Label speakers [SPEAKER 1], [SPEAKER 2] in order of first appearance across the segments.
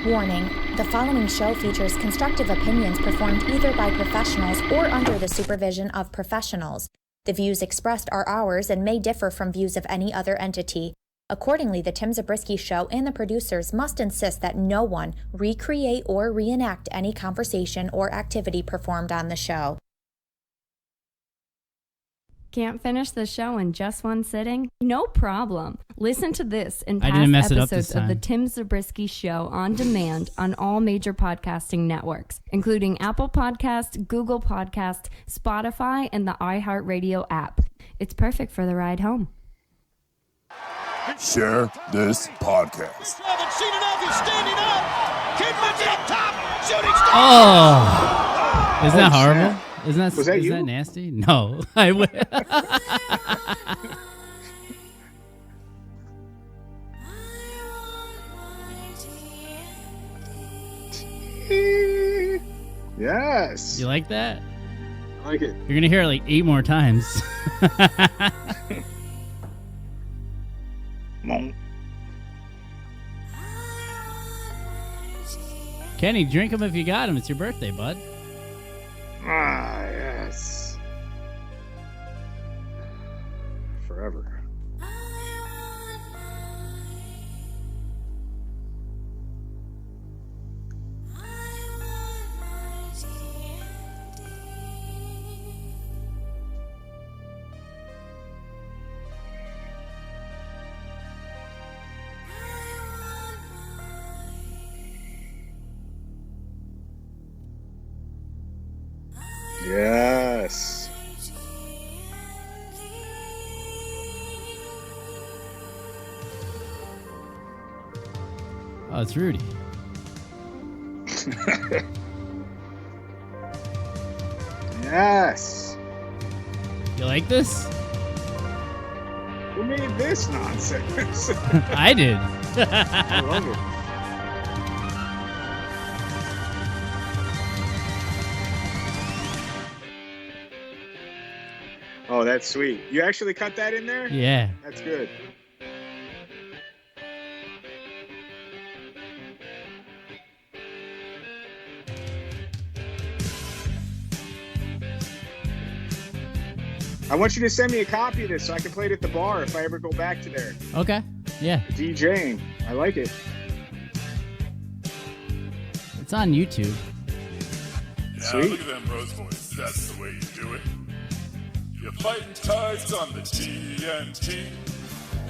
[SPEAKER 1] Warning, the following show features constructive opinions performed either by professionals or under the supervision of professionals. The views expressed are ours and may differ from views of any other entity. Accordingly, the Tim Zabriskie Show and the producers must insist that no one recreate or reenact any conversation or activity performed on the show.
[SPEAKER 2] Can't finish the show in just one sitting? No problem. Listen to this and
[SPEAKER 3] I didn't
[SPEAKER 2] past
[SPEAKER 3] mess it up this
[SPEAKER 2] episodes of
[SPEAKER 3] time.
[SPEAKER 2] the Tim Zabriskie Show on demand on all major podcasting networks, including Apple Podcast, Google Podcast, Spotify, and the iHeartRadio app. It's perfect for the ride home.
[SPEAKER 4] Share this podcast.
[SPEAKER 3] Oh, isn't that horrible? Isn't
[SPEAKER 5] Was that you?
[SPEAKER 3] that nasty? No, I would.
[SPEAKER 5] Yes.
[SPEAKER 3] You like that?
[SPEAKER 5] I like it.
[SPEAKER 3] You're gonna hear it like 8 more times. Kenny, drink them if you got them. It's your birthday, bud.
[SPEAKER 5] Ah, yes. Forever. Yes.
[SPEAKER 3] Oh, it's Rudy.
[SPEAKER 5] Yes.
[SPEAKER 3] You like this?
[SPEAKER 5] Who made this nonsense?
[SPEAKER 3] I did.
[SPEAKER 5] I love it. Oh, that's sweet. You actually cut that in there?
[SPEAKER 3] Yeah.
[SPEAKER 5] That's good. I want you to send me a copy of this so I can play it at the bar if I ever go back to there.
[SPEAKER 3] Okay. Yeah.
[SPEAKER 5] DJing. I like it.
[SPEAKER 3] It's on YouTube.
[SPEAKER 4] Yeah,
[SPEAKER 5] Sweet.
[SPEAKER 4] look at them Rose Boys. That's the way you do it. You're fighting tides on the TNT.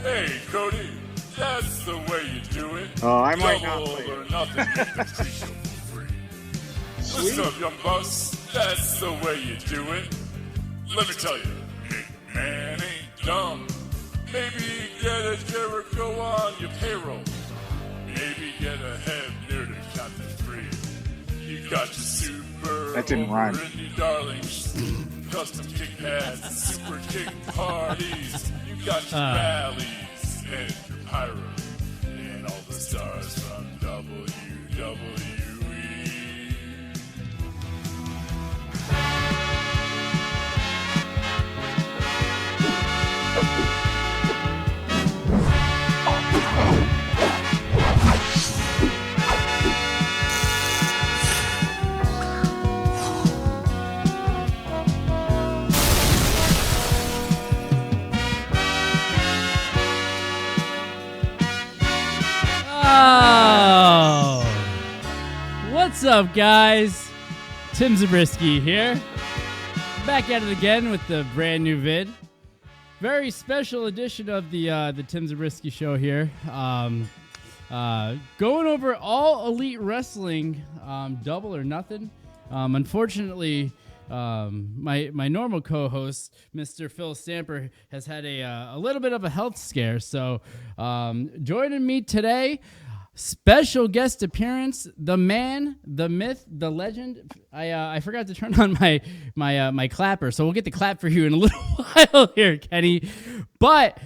[SPEAKER 4] Hey, Cody, that's the way you do it.
[SPEAKER 5] Oh, I might not
[SPEAKER 4] Double
[SPEAKER 5] play
[SPEAKER 4] or
[SPEAKER 5] it.
[SPEAKER 4] nothing, get the pre-show for free.
[SPEAKER 5] Sweet.
[SPEAKER 4] Listen up, young bucks. That's the way you do it. Let me tell you, Nick Man ain't dumb. Maybe get a Jericho on your payroll. Maybe get a head near to Captain Free. You got your super
[SPEAKER 5] That didn't rhyme.
[SPEAKER 4] indie darlings, custom kick pads, super kick parties. You got your rallies and your pyro, and all the stars from WWE.
[SPEAKER 3] Oh, what's up, guys? Tim Zabriskie here. Back at it again with the brand new vid. Very special edition of the Tim Zabriskie Show here. Going over all Elite Wrestling, Double or Nothing. Unfortunately, my normal co-host, Mr. Phil Stamper, has had a little bit of a health scare. So joining me today, special guest appearance, the man, the myth, the legend. I forgot to turn on my clapper, so we'll get the clap for you in a little while here, Kenny. But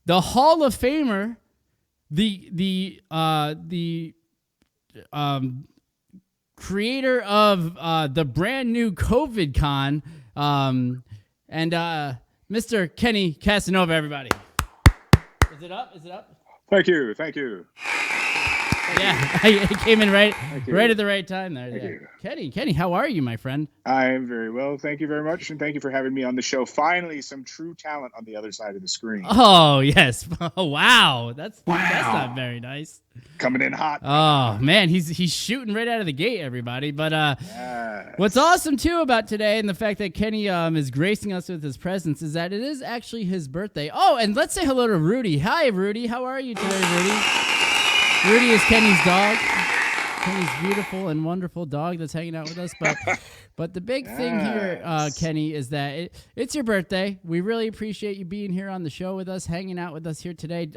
[SPEAKER 3] the Hall of Famer, the creator of the brand new COVID Con, and Mr. Kenny Casanova, everybody. Is it up? Is it up?
[SPEAKER 5] Thank you. Thank you.
[SPEAKER 3] Yeah, I came in right
[SPEAKER 5] you.
[SPEAKER 3] at the right time there.
[SPEAKER 5] Thank
[SPEAKER 3] Yeah.
[SPEAKER 5] you.
[SPEAKER 3] Kenny, how are you, my friend?
[SPEAKER 5] I am very well. Thank you very much. And thank you for having me on the show. Finally, some true talent on the other side of the screen.
[SPEAKER 3] Oh, yes. Oh, wow. That's not very nice.
[SPEAKER 5] Coming in hot.
[SPEAKER 3] Oh, man, he's shooting right out of the gate, everybody. But
[SPEAKER 5] Yes.
[SPEAKER 3] what's awesome, too, about today and the fact that Kenny is gracing us with his presence is that it is actually his birthday. Oh, and let's say hello to Rudy. Hi, Rudy. How are you today, Rudy? Rudy is Kenny's dog. Kenny's beautiful and wonderful dog that's hanging out with us. But the big thing here, Kenny, is that it's your birthday. We really appreciate you being here on the show with us, hanging out with us here today.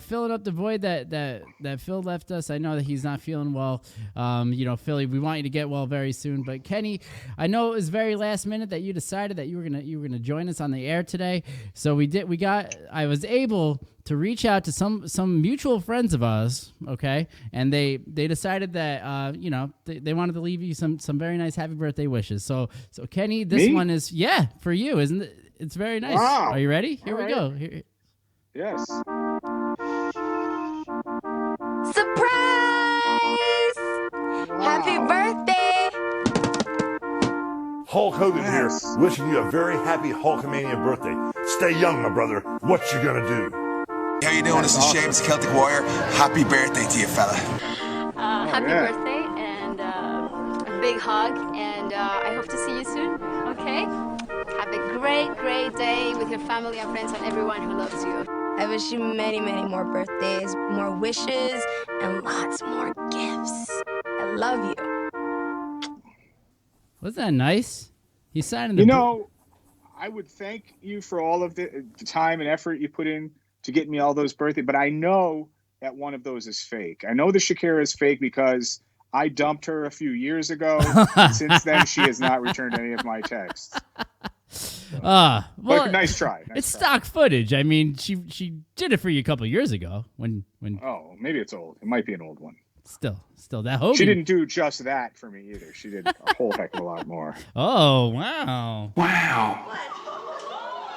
[SPEAKER 3] Filling up the void that Phil left us. I know that he's not feeling well. Philly, we want you to get well very soon. But Kenny, I know it was very last minute that you decided that you were gonna join us on the air today. So I was able to reach out to some mutual friends of us, okay, and they decided that they wanted to leave you some very nice happy birthday wishes. So Kenny, this
[SPEAKER 5] Me?
[SPEAKER 3] one is for you, isn't it? It's very nice.
[SPEAKER 5] Wow.
[SPEAKER 3] Are you ready? Here
[SPEAKER 5] All
[SPEAKER 3] we
[SPEAKER 5] right.
[SPEAKER 3] go. Here.
[SPEAKER 5] Yes.
[SPEAKER 6] Surprise! Happy birthday!
[SPEAKER 7] Hulk Hogan
[SPEAKER 5] Yes.
[SPEAKER 7] here, wishing you a very happy Hulkamania birthday. Stay young, my brother. What you gonna do?
[SPEAKER 8] How you doing? This is James Celtic Warrior. Happy birthday to you, fella.
[SPEAKER 6] Happy
[SPEAKER 5] yeah.
[SPEAKER 6] birthday and a big hug, and I hope to see you soon, okay? Have a great, great day with your family and friends and everyone who loves you. I wish you many, many more birthdays, more wishes, and lots more gifts. I love you.
[SPEAKER 3] Wasn't that nice? He's signing the.
[SPEAKER 5] I would thank you for all of the time and effort you put in to get me all those birthdays, but I know that one of those is fake. I know the Shakira is fake because I dumped her a few years ago. And since then, she has not returned any of my texts.
[SPEAKER 3] Well,
[SPEAKER 5] But nice try.
[SPEAKER 3] It's stock footage. I mean, she did it for you a couple years ago when.
[SPEAKER 5] Oh, maybe it's old. It might be an old one.
[SPEAKER 3] Still that Hogan.
[SPEAKER 5] She didn't do just that for me either. She did a whole heck of a lot more.
[SPEAKER 3] Oh, wow.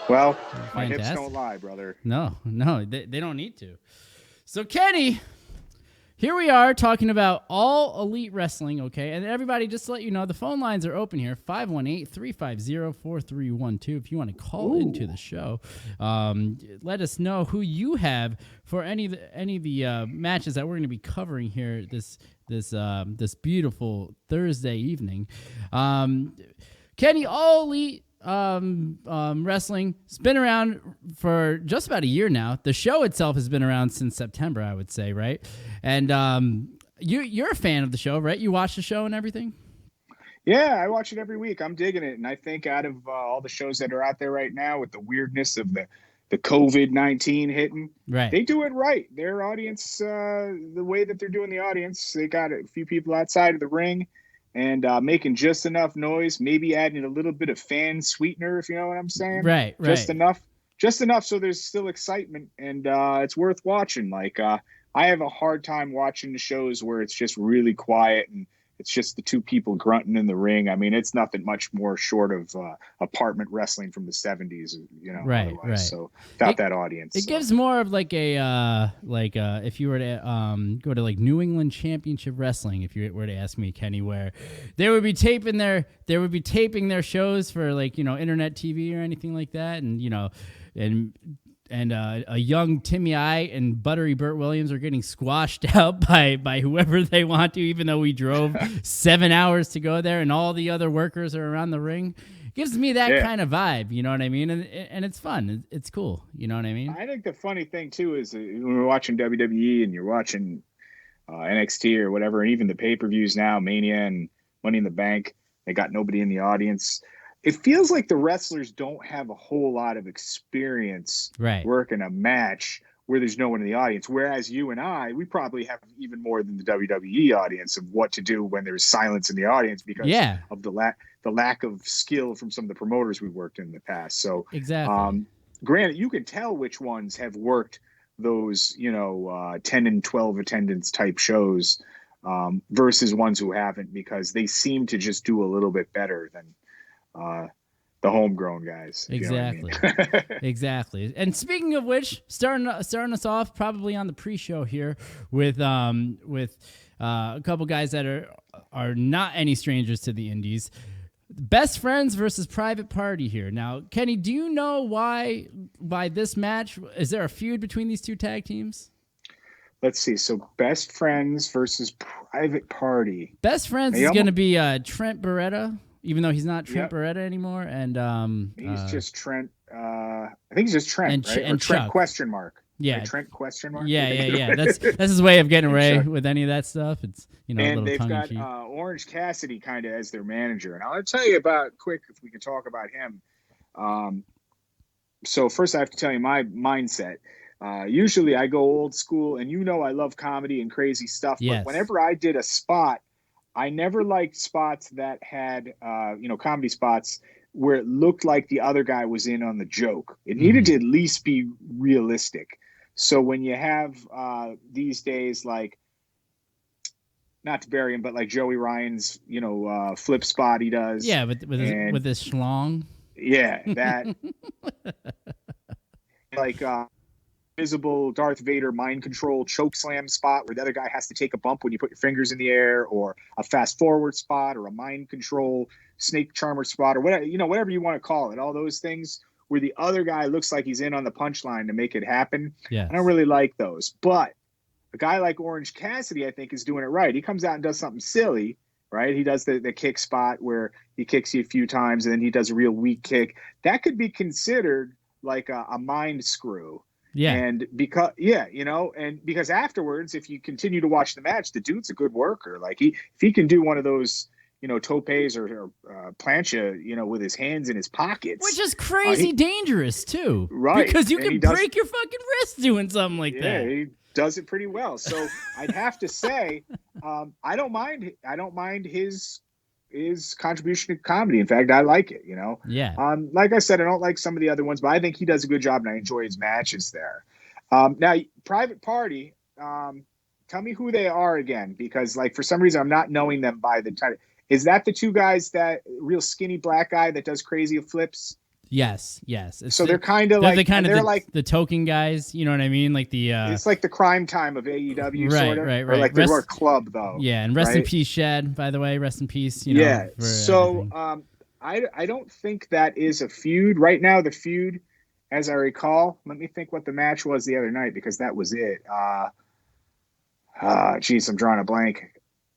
[SPEAKER 5] Well, my
[SPEAKER 3] Fantastic.
[SPEAKER 5] hips don't lie, brother.
[SPEAKER 3] No, they don't need to. So, Kenny, here we are talking about All Elite Wrestling, okay? And everybody, just to let you know, the phone lines are open here, 518-350-4312. If you want to call into the show, let us know who you have for any of the matches that we're going to be covering here this beautiful Thursday evening. Kenny, All Elite Wrestling has been around for just about a year now. The show itself has been around since September, I would say, right? And you're a fan of the show, right? You watch the show and everything?
[SPEAKER 5] Yeah, I watch it every week. I'm digging it. And I think out of all the shows that are out there right now with the weirdness of the COVID-19 hitting,
[SPEAKER 3] Right.
[SPEAKER 5] they do it right. Their audience, the way that they're doing the audience, they got a few people outside of the ring and making just enough noise, maybe adding a little bit of fan sweetener, if you know what I'm saying.
[SPEAKER 3] Right.
[SPEAKER 5] Just enough so there's still excitement, and it's worth watching. Like, I have a hard time watching the shows where it's just really quiet and it's just the two people grunting in the ring. I mean, it's nothing much more short of apartment wrestling from the 70s,
[SPEAKER 3] Right,
[SPEAKER 5] otherwise.
[SPEAKER 3] right.
[SPEAKER 5] So without that audience.
[SPEAKER 3] It gives more of like a if you were to go to like New England Championship Wrestling, if you were to ask me, Kenny, where they would be taping their shows for like internet TV or anything like that, and a young Timmy I and buttery Burt Williams are getting squashed out by whoever they want to, even though we drove 7 hours to go there and all the other workers are around the ring. Gives me that kind of vibe, you know what I mean? And it's fun. It's cool, you know what I mean?
[SPEAKER 5] I think the funny thing, too, is when we're watching WWE and you're watching NXT or whatever, and even the pay-per-views now, Mania and Money in the Bank, they got nobody in the audience. It feels like the wrestlers don't have a whole lot of experience working a match where there's no one in the audience. Whereas you and I, we probably have even more than the WWE audience of what to do when there's silence in the audience because of the lack of skill from some of the promoters we worked in the past. So
[SPEAKER 3] exactly.
[SPEAKER 5] Granted, you can tell which ones have worked those, 10 and 12 attendance type shows versus ones who haven't, because they seem to just do a little bit better than the homegrown guys. if you know what I mean.
[SPEAKER 3] Exactly. Exactly. And speaking of which, starting us off probably on the pre-show here with a couple guys that are not any strangers to the indies. Best Friends versus Private Party here. Now, Kenny, do you know why this match? Is there a feud between these two tag teams?
[SPEAKER 5] Let's see. So Best Friends versus Private Party.
[SPEAKER 3] Best Friends is going to be Trent Beretta, even though he's not Trent Beretta anymore. And
[SPEAKER 5] he's just Trent. I think he's just Trent, right?
[SPEAKER 3] And
[SPEAKER 5] Trent
[SPEAKER 3] Chuck.
[SPEAKER 5] question mark.
[SPEAKER 3] Yeah,
[SPEAKER 5] right? Trent question mark.
[SPEAKER 3] Yeah. That's his way of getting away with any of that stuff. It's a
[SPEAKER 5] and
[SPEAKER 3] little
[SPEAKER 5] they've got
[SPEAKER 3] tongue-in-cheek.
[SPEAKER 5] Orange Cassidy kind of as their manager, and I'll tell you about quick if we can talk about him. So first, I have to tell you my mindset. Usually, I go old school, and I love comedy and crazy stuff.
[SPEAKER 3] Yes.
[SPEAKER 5] But whenever I did a spot, I never liked spots that had comedy spots where it looked like the other guy was in on the joke. It needed to at least be realistic. So when you have these days, like, not to bury him, but like Joey Ryan's, flip spot he does.
[SPEAKER 3] Yeah, with his schlong.
[SPEAKER 5] Yeah, that. Like visible Darth Vader mind control choke slam spot where the other guy has to take a bump when you put your fingers in the air, or a fast forward spot, or a mind control snake charmer spot, or whatever, whatever you want to call it. All those things where the other guy looks like he's in on the punchline to make it happen.
[SPEAKER 3] Yeah,
[SPEAKER 5] I don't really like those. But a guy like Orange Cassidy, I think, is doing it right. He comes out and does something silly, right? He does the kick spot where he kicks you a few times and then he does a real weak kick. That could be considered like a mind screw.
[SPEAKER 3] Yeah.
[SPEAKER 5] And because afterwards, if you continue to watch the match, the dude's a good worker. Like if he can do one of those, topes or plancha, with his hands in his pockets,
[SPEAKER 3] which is crazy dangerous too,
[SPEAKER 5] right?
[SPEAKER 3] Because you can break your fucking wrist doing something like that.
[SPEAKER 5] Yeah, he does it pretty well. So I'd have to say, I don't mind his contribution to comedy. In fact, I like it.
[SPEAKER 3] Yeah.
[SPEAKER 5] Like I said, I don't like some of the other ones, but I think he does a good job, and I enjoy his matches there. Now, Private Party. Tell me who they are again, because for some reason I'm not knowing them by the title. Is that the two guys, that real skinny black guy that does crazy flips?
[SPEAKER 3] Yes.
[SPEAKER 5] So they're kind of like
[SPEAKER 3] the token guys. You know what I mean? Like
[SPEAKER 5] it's like the Crime Time of AEW,
[SPEAKER 3] right,
[SPEAKER 5] sort of.
[SPEAKER 3] Right.
[SPEAKER 5] Or like the more club though.
[SPEAKER 3] Yeah, and rest in peace, Shad. By the way, rest in peace.
[SPEAKER 5] Yeah. So I don't think that is a feud right now. The feud, as I recall, let me think what the match was the other night, because that was it. Geez, I'm drawing a blank.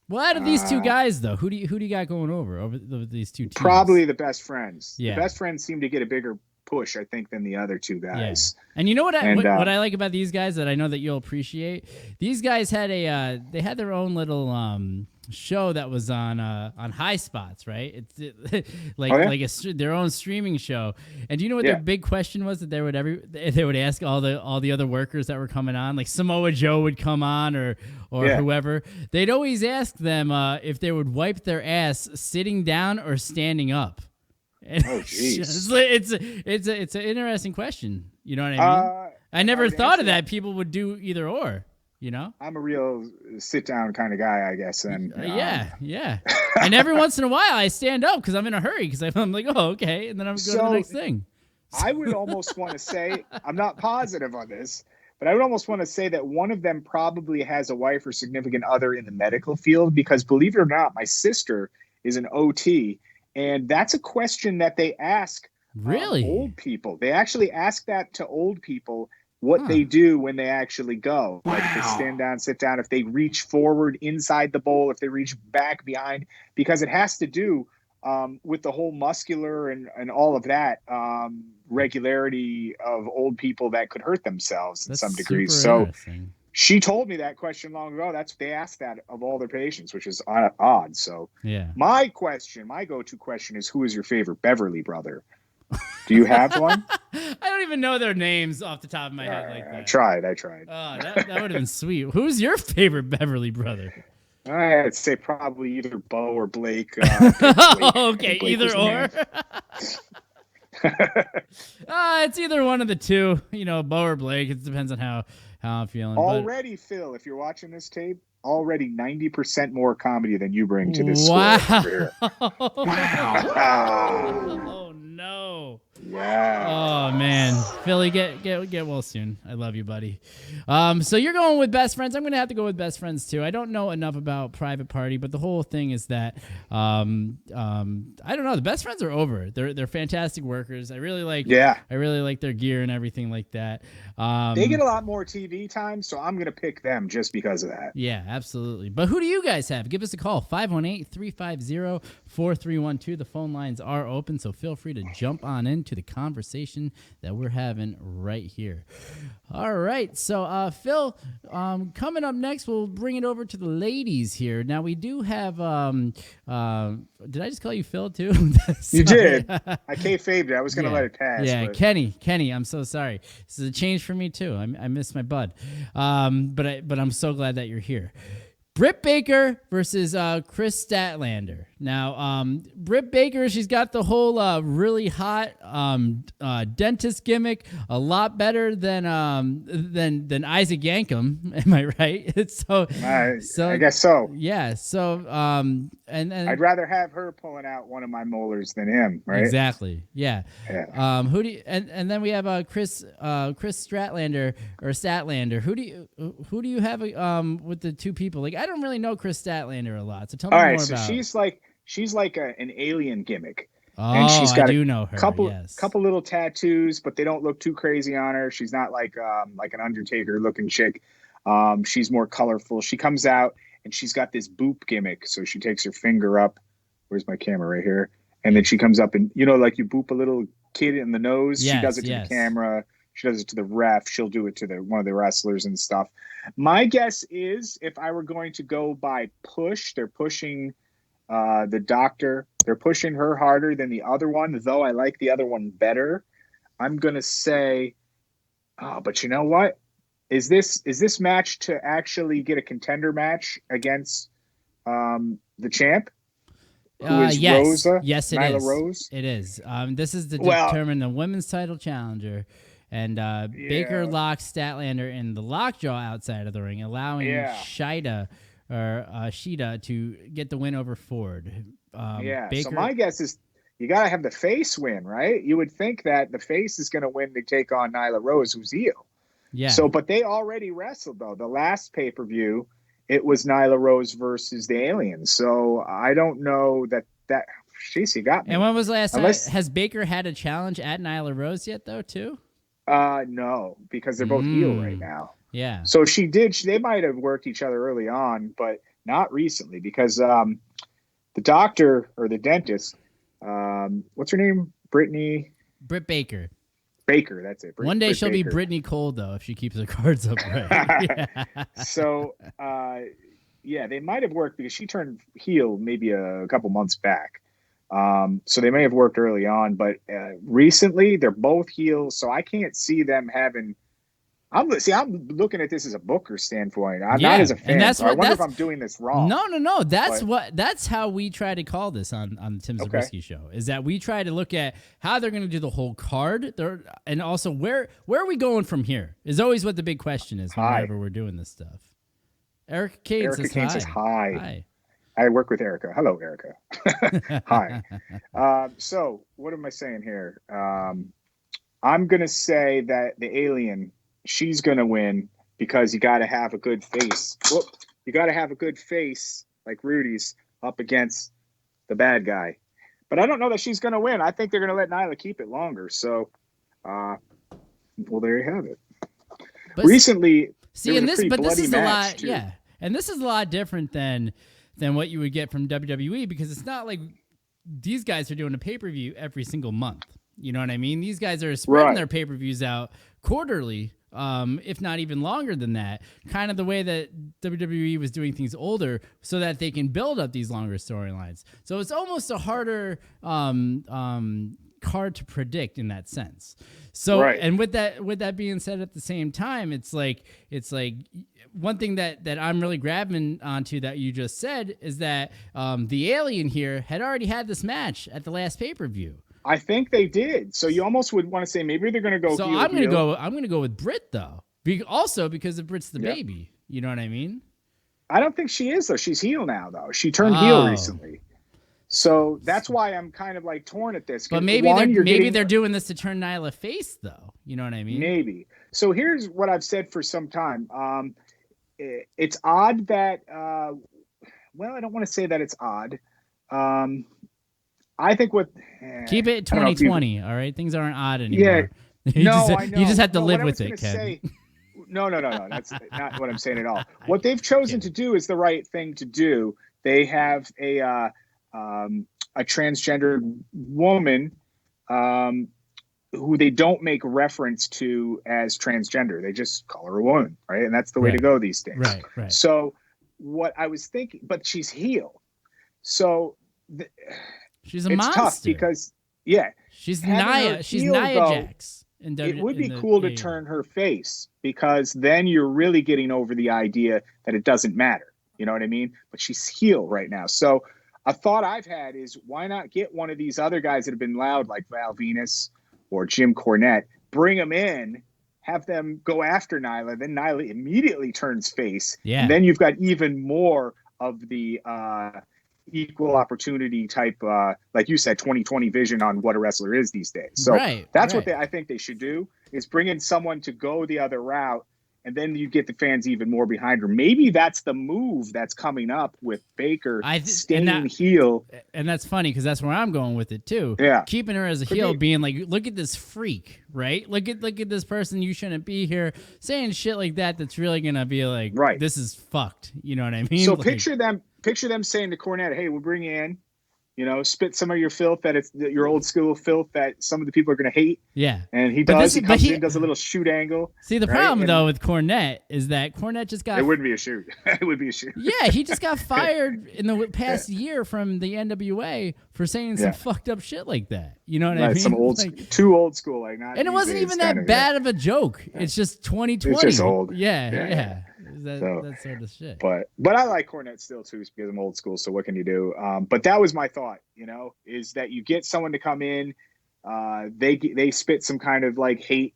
[SPEAKER 3] Well, out of these two guys, though, who do you got going over these two teams?
[SPEAKER 5] Probably the Best Friends.
[SPEAKER 3] Yeah.
[SPEAKER 5] The Best Friends seem to get a bigger push, I think, than the other two guys.
[SPEAKER 3] Yeah. And you know what I like about these guys that I know that you'll appreciate? These guys had they had their own little show that was on High Spots, right? It's their own streaming show. And do you know what their big question was that they would ask all the other workers that were coming on? Like Samoa Joe would come on or whoever. They'd always ask them if they would wipe their ass sitting down or standing up. And
[SPEAKER 5] oh, jeez.
[SPEAKER 3] It's an interesting question. You know what I mean? I never thought of that. People would do either or.
[SPEAKER 5] I'm a real sit down kind of guy, I guess. And
[SPEAKER 3] yeah. And every once in a while, I stand up because I'm in a hurry because I'm like, oh, okay, and then I'm going to the next thing.
[SPEAKER 5] I would almost want to say, I'm not positive on this, but I would almost want to say that one of them probably has a wife or significant other in the medical field, because believe it or not, my sister is an OT, and that's a question that they ask old people. They actually ask that to old people. What they do when they actually go. Like if they stand down, sit down, if they reach forward inside the bowl, if they reach back behind, because it has to do with the whole muscular and all of that regularity of old people that could hurt themselves in some degree. So she told me that question long ago. That's they asked that of all their patients, which is odd. So my go-to question is, who is your favorite Beverly brother? Do you have one?
[SPEAKER 3] I don't even know their names off the top of my head like that.
[SPEAKER 5] I tried.
[SPEAKER 3] Oh, that would have been sweet. Who's your favorite Beverly brother?
[SPEAKER 5] I'd say probably either Bo or Blake.
[SPEAKER 3] Okay, either or. It's either one of the two. Bo or Blake. It depends on how I'm feeling.
[SPEAKER 5] Already, Phil, if you're watching this tape, already 90% more comedy than you bring to this
[SPEAKER 3] wow.
[SPEAKER 5] career.
[SPEAKER 3] Wow. Oh, no.
[SPEAKER 5] Yeah.
[SPEAKER 3] Oh man, Philly, get well soon. I love you, buddy. So you're going with Best Friends. I'm gonna have to go with Best Friends too. I don't know enough about Private Party, but the whole thing is that I don't know. The Best Friends are over. They're fantastic workers. I really like their gear and everything like that.
[SPEAKER 5] They get a lot more TV time, so I'm gonna pick them just because of that.
[SPEAKER 3] Yeah, absolutely. But who do you guys have? Give us a call, 518-350-4312. The phone lines are open, so feel free to jump on into the conversation that we're having right here. All right, so Phil, coming up next, we'll bring it over to the ladies here. Now, we do have, did I just call you Phil too?
[SPEAKER 5] You did. I kayfabed it. I was going to let it pass.
[SPEAKER 3] Yeah,
[SPEAKER 5] but...
[SPEAKER 3] Kenny, I'm so sorry. This is a change for me too. I miss my bud. But I'm so glad that you're here. Britt Baker versus Chris Statlander. Now, Britt Baker, she's got the whole really hot dentist gimmick, a lot better than Isaac Yankem. Am I right? So
[SPEAKER 5] I guess so.
[SPEAKER 3] Yeah. So and
[SPEAKER 5] I'd rather have her pulling out one of my molars than him. Right.
[SPEAKER 3] Exactly. Yeah. Who do you, and then we have Chris Statlander or Statlander. Who do you have with the two people? Like, I don't really know Chris Statlander a lot, so tell me more about. All
[SPEAKER 5] right, so she's like an alien gimmick.
[SPEAKER 3] Oh,
[SPEAKER 5] and she's got
[SPEAKER 3] I do know her.
[SPEAKER 5] Couple little tattoos, but they don't look too crazy on her. She's not like an Undertaker looking chick. She's more colorful. She comes out and she's got this boop gimmick. So she takes her finger up. Where's my camera? Right here. And then she comes up and, like you boop a little kid in the nose.
[SPEAKER 3] Yes,
[SPEAKER 5] she does it to the camera. She does it to the ref. She'll do it to one of the wrestlers and stuff. My guess is, if I were going to go by push, they're pushing the Doctor. They're pushing her harder than the other one, though I like the other one better. I'm going to say, but you know what? Is this match to actually get a contender match against the champ? Who is
[SPEAKER 3] yes.
[SPEAKER 5] Rosa?
[SPEAKER 3] Yes, it
[SPEAKER 5] Nyla
[SPEAKER 3] is.
[SPEAKER 5] Rose?
[SPEAKER 3] It is. This is to determine the women's title challenger. And Baker locks Statlander in the lockjaw outside of the ring, allowing Shida to get the win over Ford. Baker,
[SPEAKER 5] so my guess is you got to have the face win, right? You would think that the face is going to win to take on Nyla Rose, who's heel.
[SPEAKER 3] Yeah.
[SPEAKER 5] So, but they already wrestled, though. The last pay-per-view, it was Nyla Rose versus the Aliens. So I don't know that she's got me.
[SPEAKER 3] And when was the last time? Has Baker had a challenge at Nyla Rose yet, though, too?
[SPEAKER 5] No, because they're both heel right now.
[SPEAKER 3] Yeah.
[SPEAKER 5] So they might have worked each other early on, but not recently, because the doctor or the dentist, what's her name? Britt
[SPEAKER 3] Baker.
[SPEAKER 5] Baker, that's it.
[SPEAKER 3] One day she'll
[SPEAKER 5] Baker.
[SPEAKER 3] be Brittany Cole, though, if she keeps her cards up right.
[SPEAKER 5] So, they might have worked because she turned heel maybe a couple months back. So they may have worked early on, but recently they're both heels, so I can't see them having. I'm looking at this as a booker standpoint. I'm not as a fan.
[SPEAKER 3] And
[SPEAKER 5] I wonder if I'm doing this wrong.
[SPEAKER 3] No. That's how we try to call this on the Tim Zabriskie show. Is that we try to look at how they're going to do the whole card, and also where are we going from here? Is always what the big question is whenever we're doing this stuff. Erica Kane says hi.
[SPEAKER 5] Hi. I work with Erica. Hello, Erica. Hi. So what am I saying here? I'm going to say that the alien, she's going to win because you got to have a good face. You got to have a good face like Rudy's up against the bad guy. But I don't know that she's going to win. I think they're going to let Nyla keep it longer. So, there you have it. But recently, this is a lot. Too.
[SPEAKER 3] Yeah. And this is a lot different than what you would get from WWE, because it's not like these guys are doing a pay-per-view every single month. You know what I mean? These guys are spreading their pay-per-views out quarterly, if not even longer than that, kind of the way that WWE was doing things older so that they can build up these longer storylines. So it's almost a harder card to predict in that sense. So, and with that being said, at the same time, it's like one thing that I'm really grabbing onto that you just said is that the alien here had already had this match at the last pay-per-view.
[SPEAKER 5] I think they did. So you almost would want to say maybe they're going to go.
[SPEAKER 3] So I'm going to go with Britt though, also because of Britt's the baby. You know what I mean?
[SPEAKER 5] I don't think she is though. She's heel now though. She turned heel recently. So that's why I'm kind of like torn at this.
[SPEAKER 3] But maybe they're doing this to turn Nyla face, though. You know what I mean?
[SPEAKER 5] Maybe. So here's what I've said for some time. It's odd that. Well, I don't want to say that it's odd. I think
[SPEAKER 3] keep it 2020. All right, things aren't odd anymore.
[SPEAKER 5] Yeah. I know.
[SPEAKER 3] You just have to live with it, Ken.
[SPEAKER 5] No. That's not what I'm saying at all. What they've chosen to do is the right thing to do. They have a transgendered woman who they don't make reference to as transgender. They just call her a woman, right? And that's the way to go these days.
[SPEAKER 3] Right.
[SPEAKER 5] So what I was thinking, but she's heel. So
[SPEAKER 3] she's a monster.
[SPEAKER 5] Tough because,
[SPEAKER 3] she's Nia. She's Nia Jax.
[SPEAKER 5] It would be cool to turn her face, because then you're really getting over the idea that it doesn't matter. You know what I mean? But she's heel right now. So a thought I've had is, why not get one of these other guys that have been loud, like Val Venus or Jim Cornette, bring them in, have them go after Nyla, then Nyla immediately turns face.
[SPEAKER 3] Yeah.
[SPEAKER 5] And then you've got even more of the equal opportunity type, like you said, 2020 vision on what a wrestler is these days. So that's what I think they should do, is bring in someone to go the other route, and then you get the fans even more behind her. Maybe that's the move that's coming up with Baker staying heel.
[SPEAKER 3] And that's funny, because that's where I'm going with it too.
[SPEAKER 5] Yeah.
[SPEAKER 3] Keeping her as a heel, being like, look at this freak, right? Look at this person, you shouldn't be here, saying shit like that. That's really going to be like, this is fucked. You know what I mean?
[SPEAKER 5] So
[SPEAKER 3] like,
[SPEAKER 5] picture them saying to Cornette, hey, we'll bring you in, spit some of your filth, that it's your old school filth that some of the people are going to hate.
[SPEAKER 3] Yeah.
[SPEAKER 5] And he does. He comes in, does a little shoot angle.
[SPEAKER 3] See, the problem, though, with Cornette is that Cornette just got...
[SPEAKER 5] It wouldn't be a shoot. It would be a shoot.
[SPEAKER 3] Yeah, he just got fired in the past year from the NWA for saying some fucked up shit like that. You know what I mean?
[SPEAKER 5] Some too old school. Like, not.
[SPEAKER 3] And it wasn't even that bad of a joke. It's just 2020.
[SPEAKER 5] It's just old.
[SPEAKER 3] Yeah. That sort of shit.
[SPEAKER 5] But I like Cornette still too, because I'm old school. So what can you do? But that was my thought. Is that you get someone to come in, they spit some kind of like hate,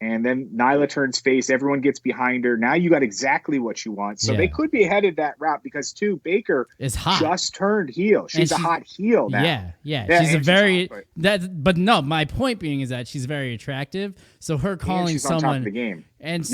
[SPEAKER 5] and then Nyla turns face. Everyone gets behind her. Now you got exactly what you want. So they could be headed that route, because Baker
[SPEAKER 3] is hot.
[SPEAKER 5] Just turned heel. She's a hot heel now.
[SPEAKER 3] Yeah. She's a very But no, my point being is that she's very attractive. So her calling
[SPEAKER 5] she's
[SPEAKER 3] someone
[SPEAKER 5] on top of the game.
[SPEAKER 3] And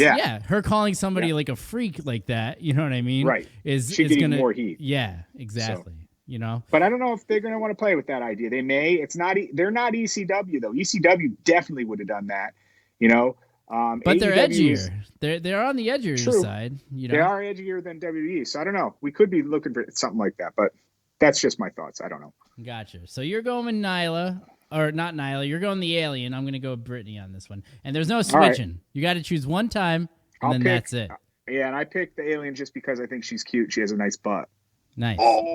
[SPEAKER 3] her calling somebody like a freak like that, you know what I mean?
[SPEAKER 5] Right.
[SPEAKER 3] Is
[SPEAKER 5] getting
[SPEAKER 3] gonna,
[SPEAKER 5] more heat.
[SPEAKER 3] Yeah, exactly.
[SPEAKER 5] So. But I don't know if they're going to want to play with that idea. They may. It's not. They're not ECW though. ECW definitely would have done that.
[SPEAKER 3] But they're edgier. They're on the edgier side. They
[SPEAKER 5] are edgier than WWE. So I don't know. We could be looking for something like that. But that's just my thoughts. I don't know.
[SPEAKER 3] Gotcha. So you're going with Nyla, or not Nyla. You're going the Alien. I'm going to go with Brittany on this one. And there's no switching. Right. You got to choose one time, and that's it.
[SPEAKER 5] Yeah, and I picked the Alien just because I think she's cute. She has a nice butt.
[SPEAKER 3] Nice.
[SPEAKER 5] Whoa.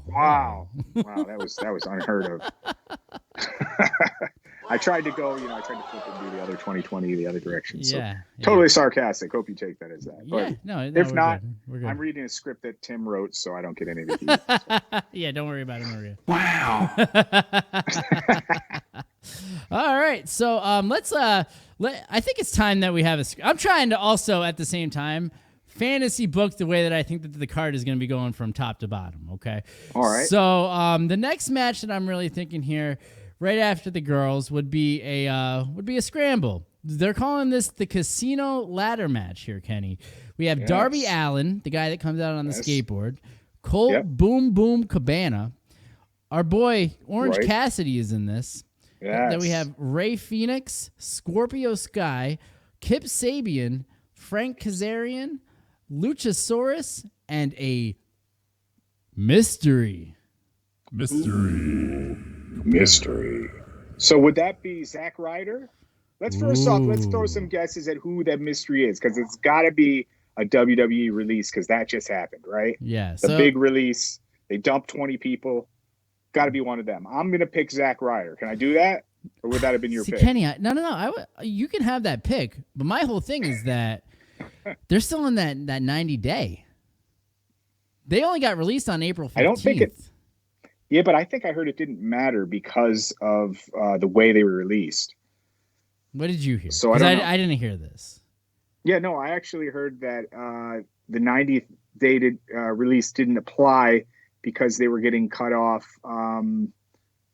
[SPEAKER 5] Wow, that was unheard of. I tried to go, I tried to flip and do the other 2020 the other direction. So totally sarcastic. Hope you take that as that. But if not, we're good. I'm reading a script that Tim wrote, so I don't get any of the heat. So.
[SPEAKER 3] Yeah, don't worry about it, Maria.
[SPEAKER 5] Wow.
[SPEAKER 3] All right, so I think it's time that we have I'm trying to also at the same time fantasy book the way that I think that the card is going to be going from top to bottom. Okay.
[SPEAKER 5] All right.
[SPEAKER 3] So the next match that I'm really thinking here, right after the girls, would be a scramble. They're calling this the Casino Ladder match here, Kenny. We have Darby Allin, the guy that comes out on the skateboard, Colt Boom Boom Cabana. Our boy Orange Cassidy is in this.
[SPEAKER 5] Yes.
[SPEAKER 3] Then we have Ray Phoenix, Scorpio Sky, Kip Sabian, Frank Kazarian, Luchasaurus, and a mystery.
[SPEAKER 5] So would that be Zack Ryder? Let's throw some guesses at who that mystery is, because it's got to be a WWE release, because that just happened, right?
[SPEAKER 3] Yeah.
[SPEAKER 5] The big release. They dumped 20 people. Got to be one of them. I'm going to pick Zack Ryder. Can I do that? Or would that have been your pick?
[SPEAKER 3] Kenny, no. You can have that pick, but my whole thing is that they're still in that 90-day. They only got released on April 15th.
[SPEAKER 5] I don't think it. Yeah, but I think I heard it didn't matter because of the way they were released.
[SPEAKER 3] What did you hear?
[SPEAKER 5] So I
[SPEAKER 3] didn't hear this.
[SPEAKER 5] Yeah, no, I actually heard that the 90th dated release didn't apply because they were getting cut off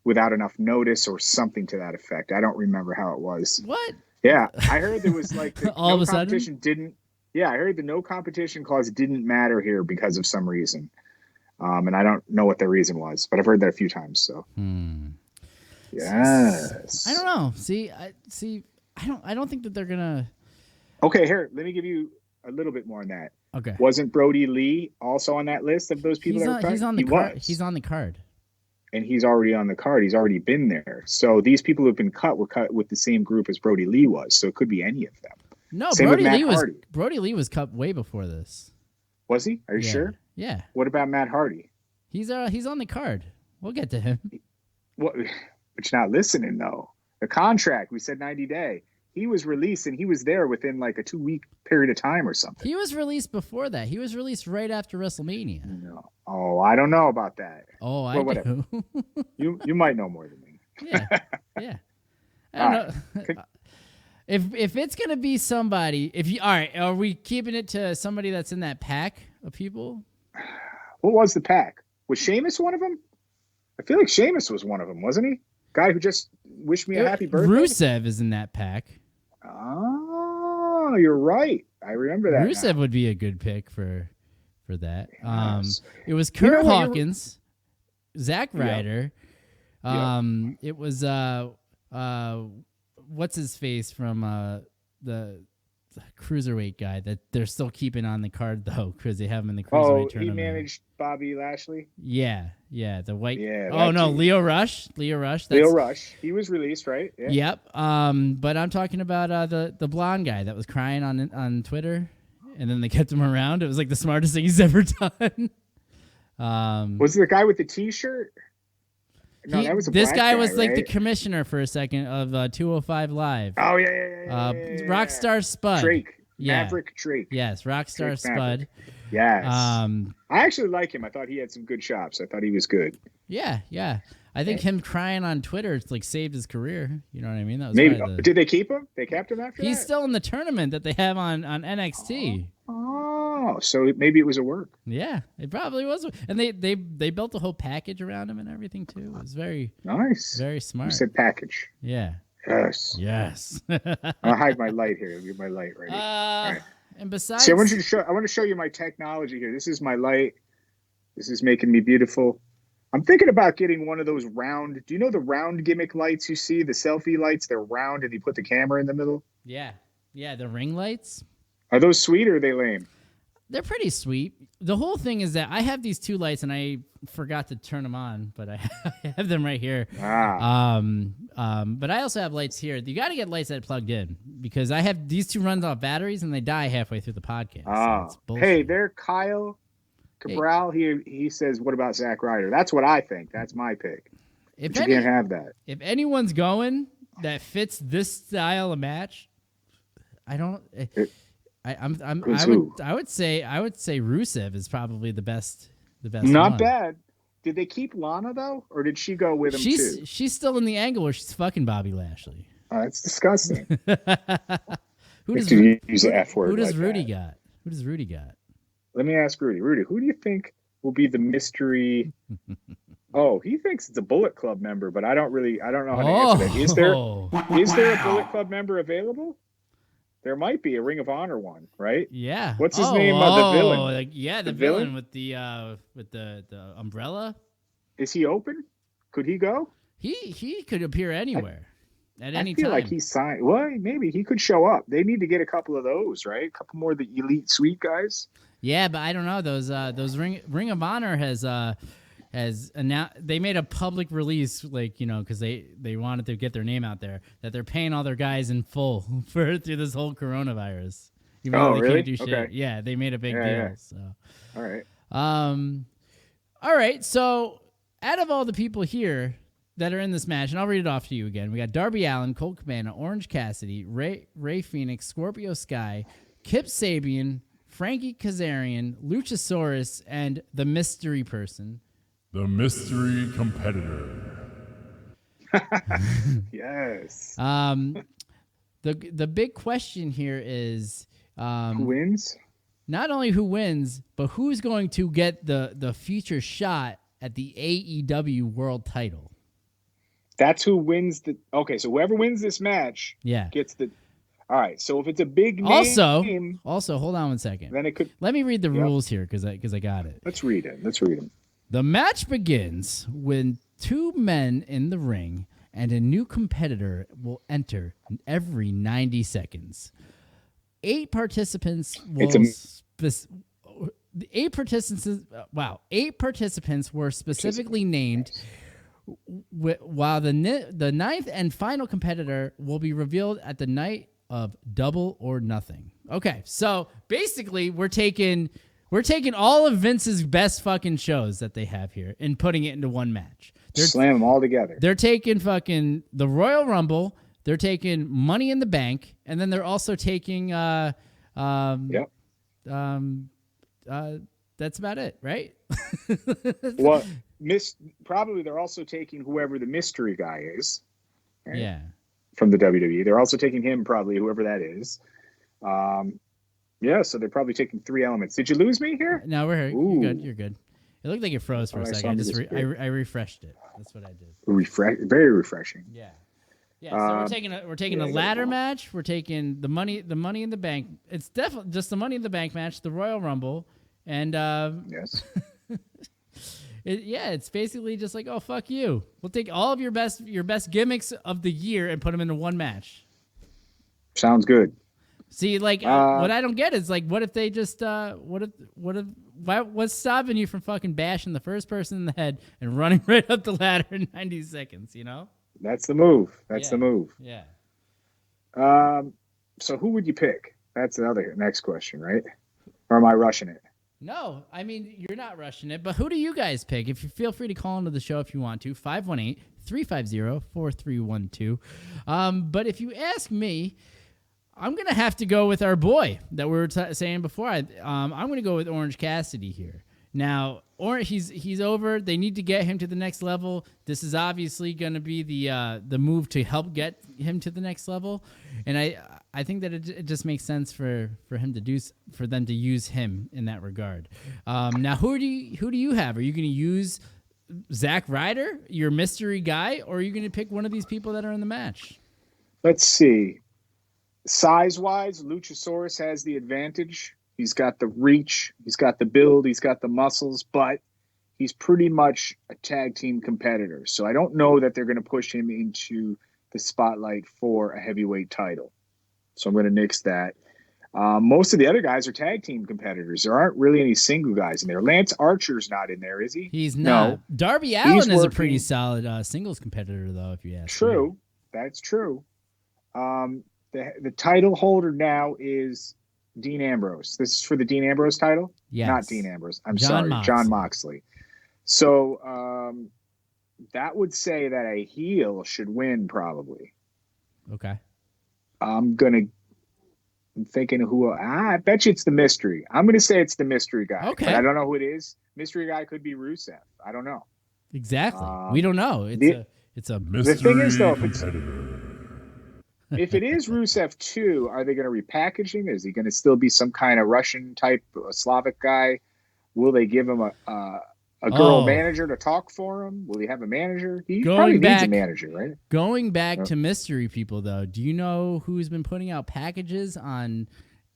[SPEAKER 5] without enough notice or something to that effect. I don't remember how it was.
[SPEAKER 3] What?
[SPEAKER 5] Yeah, I heard there was like the
[SPEAKER 3] All of
[SPEAKER 5] no
[SPEAKER 3] a sudden?
[SPEAKER 5] competition didn't. Yeah, I heard the no competition clause didn't matter here because of some reason, and I don't know what the reason was, but I've heard that a few times. So, yes,
[SPEAKER 3] I don't know. I don't think that they're gonna.
[SPEAKER 5] Okay, here, let me give you a little bit more on that.
[SPEAKER 3] Okay.
[SPEAKER 5] Wasn't Brody Lee also on that list of those people that were cut?
[SPEAKER 3] He's on the card. He's on the card.
[SPEAKER 5] And he's already on the card. He's already been there. So these people who've been cut were cut with the same group as Brody Lee was. So it could be any of them.
[SPEAKER 3] No,
[SPEAKER 5] Same
[SPEAKER 3] Brody
[SPEAKER 5] with
[SPEAKER 3] Lee
[SPEAKER 5] Matt
[SPEAKER 3] was
[SPEAKER 5] Hardy.
[SPEAKER 3] Brody Lee was cut way before this.
[SPEAKER 5] Was he? Are you sure?
[SPEAKER 3] Yeah.
[SPEAKER 5] What about Matt Hardy?
[SPEAKER 3] He's on the card. We'll get to him.
[SPEAKER 5] What? But you're not listening though. The contract, we said 90-day. He was released and he was there within like a 2-week period of time or something.
[SPEAKER 3] He was released before that. He was released right after WrestleMania.
[SPEAKER 5] No. Oh, I don't know about that.
[SPEAKER 3] Oh, I do.
[SPEAKER 5] You might know more than me.
[SPEAKER 3] Yeah. I don't know. If it's gonna be somebody, all right, are we keeping it to somebody that's in that pack of people?
[SPEAKER 5] What was the pack? Was Sheamus one of them? I feel like Sheamus was one of them, wasn't he? Guy who just wished me a happy birthday.
[SPEAKER 3] Rusev is in that pack.
[SPEAKER 5] Oh, you're right. I remember that.
[SPEAKER 3] Rusev
[SPEAKER 5] now.
[SPEAKER 3] would be a good pick for that.
[SPEAKER 5] Yes.
[SPEAKER 3] It was Kurt Hawkins, Zack Ryder.
[SPEAKER 5] Yep.
[SPEAKER 3] It was what's his face from the cruiserweight guy that they're still keeping on the card though because they have him in the cruiserweight tournament.
[SPEAKER 5] He managed Bobby Lashley.
[SPEAKER 3] Yeah, the white.
[SPEAKER 5] Yeah.
[SPEAKER 3] Oh no, Leo Rush. Leo Rush.
[SPEAKER 5] He was released, right? Yeah.
[SPEAKER 3] Yep. But I'm talking about the blonde guy that was crying on Twitter, and then they kept him around. It was like the smartest thing he's ever done.
[SPEAKER 5] Was it the guy with the T-shirt? No, that was a
[SPEAKER 3] this
[SPEAKER 5] black
[SPEAKER 3] guy was like
[SPEAKER 5] right?
[SPEAKER 3] the commissioner for a second of 205 Live.
[SPEAKER 5] Oh yeah.
[SPEAKER 3] Rockstar Spud.
[SPEAKER 5] Drake.
[SPEAKER 3] Yeah.
[SPEAKER 5] Maverick Drake.
[SPEAKER 3] Yes, Rockstar Spud.
[SPEAKER 5] Maverick. Yes.
[SPEAKER 3] I
[SPEAKER 5] actually like him. I thought he had some good chops. I thought he was good.
[SPEAKER 3] Yeah. I think him crying on Twitter like saved his career. You know what I mean? That was
[SPEAKER 5] Maybe. Did they keep him? They kept him after
[SPEAKER 3] He's
[SPEAKER 5] that?
[SPEAKER 3] still in the tournament that they have on NXT.
[SPEAKER 5] Oh, so maybe it was a work.
[SPEAKER 3] Yeah, it probably was. And they built a whole package around him and everything too. It was very
[SPEAKER 5] nice.
[SPEAKER 3] Very smart.
[SPEAKER 5] You said package.
[SPEAKER 3] Yeah.
[SPEAKER 5] Yes. I'll hide my light here. Get my light ready. All right.
[SPEAKER 3] And besides,
[SPEAKER 5] see, I want to show you my technology here. This is my light. This is making me beautiful. I'm thinking about getting one of those round. Do you know the round gimmick lights you see? The selfie lights. They're round, and you put the camera in the middle.
[SPEAKER 3] Yeah, the ring lights.
[SPEAKER 5] Are those sweet or are they lame?
[SPEAKER 3] They're pretty sweet. The whole thing is that I have these two lights and I forgot to turn them on, but I have them right here. But I also have lights here. You got to get lights that are plugged in because I have these two runs off batteries and they die halfway through the podcast. So it's bullshit.
[SPEAKER 5] Hey, there, Kyle Cabral. He says, "What about Zack Ryder?" That's what I think. That's my pick. But you can't have that.
[SPEAKER 3] If anyone's going that fits this style of match, I don't. I would say Rusev is probably the best.
[SPEAKER 5] Not
[SPEAKER 3] one.
[SPEAKER 5] bad. Did they keep Lana though, or did she go with him too?
[SPEAKER 3] She's still in the angle where she's fucking Bobby Lashley.
[SPEAKER 5] That's disgusting.
[SPEAKER 3] Who does
[SPEAKER 5] use the F word?
[SPEAKER 3] Who does
[SPEAKER 5] like
[SPEAKER 3] Rudy
[SPEAKER 5] that?
[SPEAKER 3] got? Who does Rudy got?
[SPEAKER 5] Let me ask Rudy. Rudy, who do you think will be the mystery? Oh, he thinks it's a Bullet Club member, but I don't know how to answer that. Is there a Bullet Club member available? There might be a Ring of Honor one, right?
[SPEAKER 3] Yeah.
[SPEAKER 5] What's his name? The villain.
[SPEAKER 3] The villain with the umbrella.
[SPEAKER 5] Is he open? Could he go?
[SPEAKER 3] He could appear anywhere at any time.
[SPEAKER 5] I feel like he's signed. Well, maybe he could show up. They need to get a couple of those, right? A couple more of the elite suite guys.
[SPEAKER 3] Yeah, but I don't know. Those Ring of Honor has announced, they made a public release, because they wanted to get their name out there, that they're paying all their guys in full through this whole coronavirus. Even though they
[SPEAKER 5] really?
[SPEAKER 3] can't do shit.
[SPEAKER 5] Okay.
[SPEAKER 3] Yeah, they made a big deal.
[SPEAKER 5] Yeah.
[SPEAKER 3] So,
[SPEAKER 5] all right.
[SPEAKER 3] All right. So, out of all the people here that are in this match, and I'll read it off to you again. We got Darby Allin, Colt Cabana, Orange Cassidy, Ray Phoenix, Scorpio Sky, Kip Sabian, Frankie Kazarian, Luchasaurus, and the mystery person.
[SPEAKER 4] The mystery competitor.
[SPEAKER 5] Yes.
[SPEAKER 3] The big question here is
[SPEAKER 5] Who wins?
[SPEAKER 3] Not only who wins, but who's going to get the future shot at the AEW World Title.
[SPEAKER 5] That's who wins the. Okay, so whoever wins this match, gets the. All right, so if it's a big name,
[SPEAKER 3] also, hold on one second.
[SPEAKER 5] Then it could.
[SPEAKER 3] Let me read the rules here because I got it.
[SPEAKER 5] Let's read it. Let's read them.
[SPEAKER 3] The match begins when 2 men in the ring and a new competitor will enter every 90 seconds. 8 participants will. 8 participants were specifically named. While the 9th and final competitor will be revealed at the night of Double or Nothing. Okay, so basically we're taking all of Vince's best fucking shows that they have here and putting it into one match.
[SPEAKER 5] Slam them all together.
[SPEAKER 3] They're taking fucking the Royal Rumble. They're taking Money in the Bank, and then they're also taking that's about it, right?
[SPEAKER 5] Well, probably they're also taking whoever the mystery guy is. Right?
[SPEAKER 3] Yeah.
[SPEAKER 5] From the WWE. They're also taking him, probably, whoever that is. So they're probably taking 3 elements. Did you lose me here?
[SPEAKER 3] No, we're here.
[SPEAKER 5] Ooh.
[SPEAKER 3] You're good. It looked like it froze for a second. I refreshed it. That's what I did.
[SPEAKER 5] Very refreshing.
[SPEAKER 3] Yeah. Yeah, so we're taking a ladder match. We're taking the money in the bank. It's definitely just the Money in the Bank match, the Royal Rumble, and
[SPEAKER 5] yes.
[SPEAKER 3] It's basically just like, oh, fuck you. We'll take all of your best gimmicks of the year and put them into one match.
[SPEAKER 5] Sounds good.
[SPEAKER 3] See, like, what I don't get is, like, what if they just, what's stopping you from fucking bashing the first person in the head and running right up the ladder in 90 seconds, you know?
[SPEAKER 5] That's the move. The move.
[SPEAKER 3] Yeah.
[SPEAKER 5] So who would you pick? That's another next question, right? Or am I rushing it?
[SPEAKER 3] No, I mean, you're not rushing it, but who do you guys pick? If you feel free to call into the show if you want to, 518-350-4312. But if you ask me, I'm going to have to go with our boy that we were saying before. I'm going to go with Orange Cassidy here. Now, he's over. They need to get him to the next level. This is obviously going to be the move to help get him to the next level, and I think that it just makes sense for them to use him in that regard. Now, who do you have? Are you going to use Zack Ryder, your mystery guy, or are you going to pick one of these people that are in the match?
[SPEAKER 5] Let's see. Size-wise, Luchasaurus has the advantage. He's got the reach, he's got the build, he's got the muscles, but he's pretty much a tag team competitor. So I don't know that they're going to push him into the spotlight for a heavyweight title. So I'm going to nix that. Most of the other guys are tag team competitors. There aren't really any single guys in there. Lance Archer's not in there, is he?
[SPEAKER 3] He's not. No. Darby Allin is a pretty solid singles competitor, though, if you ask me.
[SPEAKER 5] True. That's true. The title holder now is Dean Ambrose. This is for the Dean Ambrose title?
[SPEAKER 3] Yes.
[SPEAKER 5] Not Dean Ambrose. John Moxley. So that would say that a heel should win, probably.
[SPEAKER 3] Okay.
[SPEAKER 5] I'm thinking who. I bet you it's the mystery. I'm going to say it's the mystery guy.
[SPEAKER 3] Okay.
[SPEAKER 5] But I don't know who it is. Mystery guy could be Rusev. I don't know.
[SPEAKER 3] Exactly. We don't know. It's a mystery.
[SPEAKER 5] The thing is, though, if it is Rusev 2, are they going to repackage him? Is he going to still be some kind of Russian type Slavic guy? Will they give him a girl manager to talk for him? Will he have a manager? He probably needs a manager, right?
[SPEAKER 3] Going back to mystery people, though, do you know who's been putting out packages on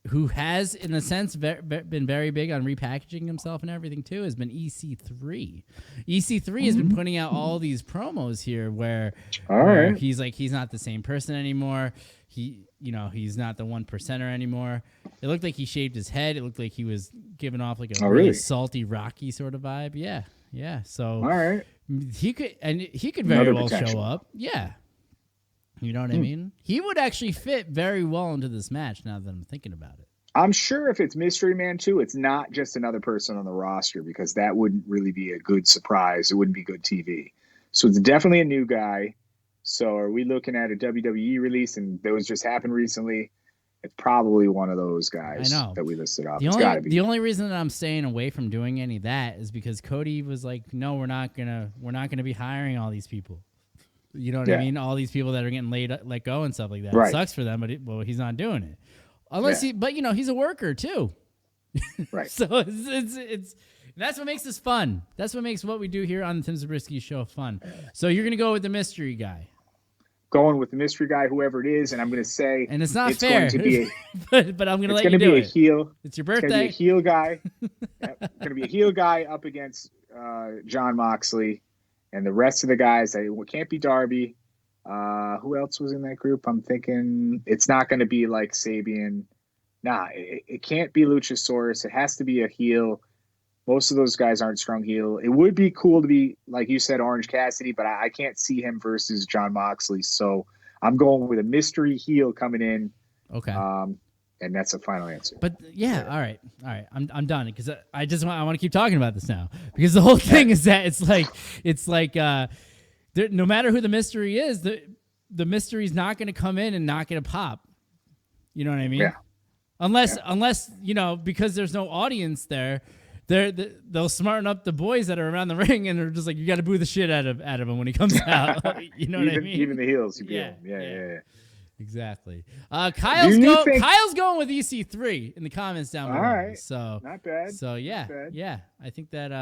[SPEAKER 3] who has, in a sense, been very big on repackaging himself and everything, too, has been EC3. EC3 has been putting out all these promos here where he's like, he's not the same person anymore. He's not the 1%er anymore. It looked like he shaved his head. It looked like he was giving off like a really salty, Rocky sort of vibe. Yeah. So he could very well show up. Yeah. You know what I mean? He would actually fit very well into this match now that I'm thinking about it.
[SPEAKER 5] I'm sure if it's Mystery Man 2, it's not just another person on the roster, because that wouldn't really be a good surprise. It wouldn't be good TV. So it's definitely a new guy. So are we looking at a WWE release, and those just happened recently? It's probably one of those guys that we listed off. It's got to be.
[SPEAKER 3] The only reason that I'm staying away from doing any of that is because Cody was like, "No, we're not gonna be hiring all these people." You know what I mean? All these people that are getting let go and stuff like that. Right. It sucks for them, but he's not doing it. unless but he's a worker too.
[SPEAKER 5] Right.
[SPEAKER 3] So it's that's what this fun. That's what makes what we do here on the Tim Zabriskie Show fun. So you're gonna go with the mystery guy.
[SPEAKER 5] Going with the mystery guy, whoever it is, and I'm going to say,
[SPEAKER 3] and it's not fair.
[SPEAKER 5] Going to be
[SPEAKER 3] but I'm going to let you do it.
[SPEAKER 5] It's going to be a heel.
[SPEAKER 3] It's your birthday.
[SPEAKER 5] It's going to be a heel guy. Yep. It's going to be a heel guy up against John Moxley, and the rest of the guys. It can't be Darby. Who else was in that group? I'm thinking it's not going to be like Sabian. Nah, it can't be Luchasaurus. It has to be a heel. Most of those guys aren't strong heel. It would be cool to be, like you said, Orange Cassidy, but I can't see him versus John Moxley. So I'm going with a mystery heel coming in.
[SPEAKER 3] Okay.
[SPEAKER 5] And that's a final answer.
[SPEAKER 3] But yeah, all right. I'm done because I want to keep talking about this now because the whole thing is that it's like no matter who the mystery is, the mystery's not going to come in and not going to pop. You know what I mean?
[SPEAKER 5] Yeah.
[SPEAKER 3] Unless because there's no audience there. They'll smarten up the boys that are around the ring, and they're just like, you got to boo the shit out of him when he comes out. You know what I mean?
[SPEAKER 5] Even the heels.
[SPEAKER 3] Yeah. Exactly.
[SPEAKER 5] Kyle's
[SPEAKER 3] going with EC3 in the comments down below.
[SPEAKER 5] All right.
[SPEAKER 3] So
[SPEAKER 5] not bad.
[SPEAKER 3] So yeah,
[SPEAKER 5] not bad.
[SPEAKER 3] yeah. I think that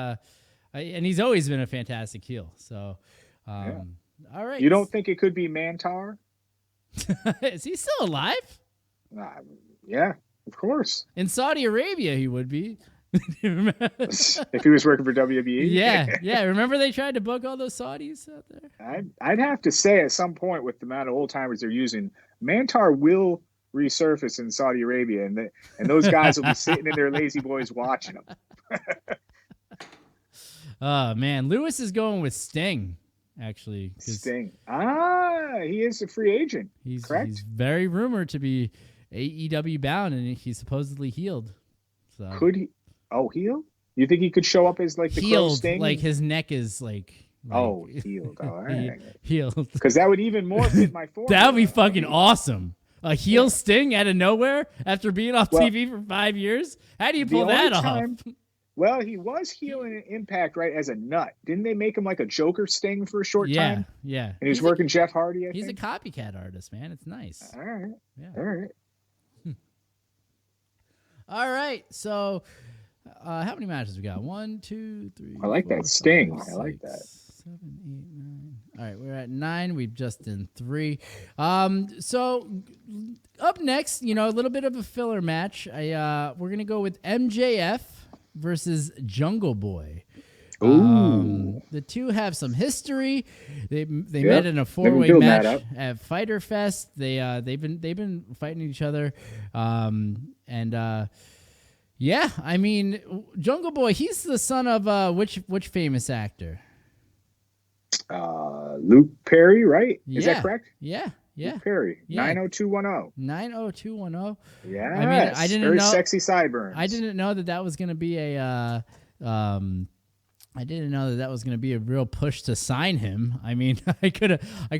[SPEAKER 3] and he's always been a fantastic heel. So all right.
[SPEAKER 5] You don't think it could be Mantar?
[SPEAKER 3] Is he still alive?
[SPEAKER 5] Yeah, of course.
[SPEAKER 3] In Saudi Arabia, he would be.
[SPEAKER 5] If he was working for WWE.
[SPEAKER 3] Yeah. Remember they tried to book all those Saudis out there?
[SPEAKER 5] I'd have to say at some point with the amount of old timers they're using, Mantar will resurface in Saudi Arabia, and those guys will be sitting in their lazy boys watching them.
[SPEAKER 3] Oh man, Lewis is going with Sting. Actually,
[SPEAKER 5] Sting. He is a free agent. Correct.
[SPEAKER 3] He's very rumored to be AEW bound, and he's supposedly healed. So
[SPEAKER 5] could he? Oh, healed? You think he could show up as like the
[SPEAKER 3] healed,
[SPEAKER 5] Crow Sting?
[SPEAKER 3] like his neck is like
[SPEAKER 5] healed. All right.
[SPEAKER 3] Healed.
[SPEAKER 5] Because that would even more fit my form.
[SPEAKER 3] That would be fucking awesome. A heel Sting out of nowhere after being off TV for 5 years? How do you pull that off?
[SPEAKER 5] Well, he was healing in Impact, right, as a nut. Didn't they make him like a Joker Sting for a short time?
[SPEAKER 3] Yeah.
[SPEAKER 5] And he was working Jeff Hardy, I think.
[SPEAKER 3] He's a copycat artist, man. It's nice.
[SPEAKER 5] All right.
[SPEAKER 3] Yeah.
[SPEAKER 5] All right.
[SPEAKER 3] All right. So, how many matches we got? 1, 2, 3.
[SPEAKER 5] I like
[SPEAKER 3] 4,
[SPEAKER 5] that Sting.
[SPEAKER 3] 5, 6,
[SPEAKER 5] I like that.
[SPEAKER 3] 7, 8, 9. All right, we're at 9. We've just done 3. So up next, a little bit of a filler match. We're gonna go with MJF versus Jungle Boy. The two have some history. They met in a 4-way match at Fyter Fest. They've been fighting each other, yeah. I mean, Jungle Boy. He's the son of which famous actor?
[SPEAKER 5] Luke Perry, right? Is that correct?
[SPEAKER 3] Yeah.
[SPEAKER 5] Luke Perry. 90210.
[SPEAKER 3] 90210.
[SPEAKER 5] Yeah.
[SPEAKER 3] I mean, I didn't
[SPEAKER 5] very
[SPEAKER 3] know.
[SPEAKER 5] Sexy sideburns.
[SPEAKER 3] I didn't know that was going to be a. I didn't know that was going to be a real push to sign him. I mean, I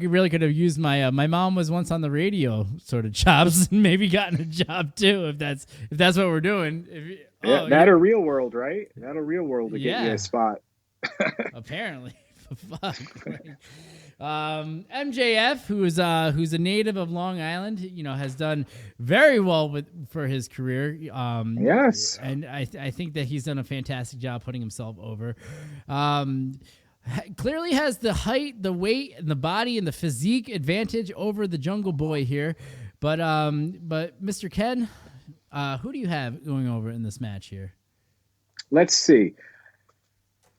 [SPEAKER 3] really could have used my mom was once on the radio sort of chops and maybe gotten a job too if that's what we're doing.
[SPEAKER 5] Or Real World, right? That or Real World to get you a spot.
[SPEAKER 3] Apparently. Fuck. MJF, who's a native of Long Island, has done very well for his career.
[SPEAKER 5] Yes,
[SPEAKER 3] and I think that he's done a fantastic job putting himself over. Clearly has the height, the weight, and the body and the physique advantage over the Jungle Boy here. But Mr. Ken, who do you have going over in this match here?
[SPEAKER 5] Let's see.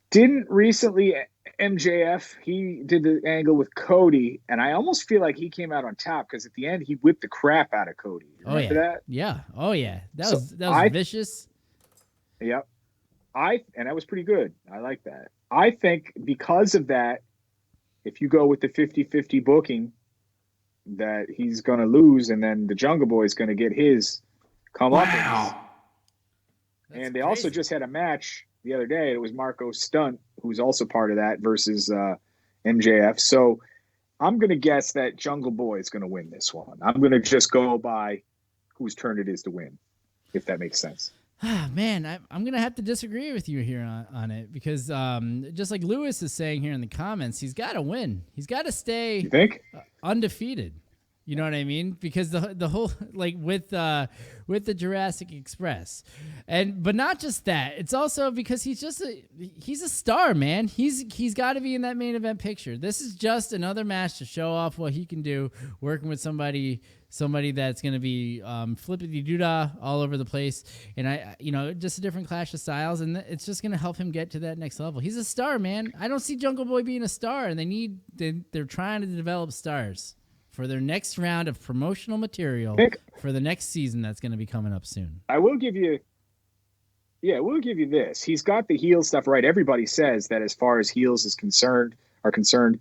[SPEAKER 5] Didn't recently. MJF, he did the angle with Cody, and I almost feel like he came out on top because at the end he whipped the crap out of Cody. Remember that?
[SPEAKER 3] Yeah. Oh yeah. That was vicious.
[SPEAKER 5] Yep. And that was pretty good. I like that. I think because of that, if you go with the 50-50 booking, that he's going to lose, and then the Jungle Boy is going to get his comeuppance.
[SPEAKER 3] Wow.
[SPEAKER 5] And they also just had a match the other day. It was Marco Stunt, who's also part of that, versus MJF. So I'm going to guess that Jungle Boy is going to win this one. I'm going to just go by whose turn it is to win, if that makes sense.
[SPEAKER 3] Man, I'm going to have to disagree with you here on it because just like Lewis is saying here in the comments, he's got to win. He's got to stay
[SPEAKER 5] you think?
[SPEAKER 3] Undefeated. You know what I mean? Because the whole like with the Jurassic Express, but not just that. It's also because he's a star, man. He's got to be in that main event picture. This is just another match to show off what he can do, working with somebody that's going to be flippity doodah all over the place, and just a different clash of styles, and it's just going to help him get to that next level. He's a star, man. I don't see Jungle Boy being a star, and they're trying to develop stars for their next round of promotional material for the next season that's going to be coming up soon.
[SPEAKER 5] We'll give you this. He's got the heel stuff right. Everybody says that as far as heels are concerned,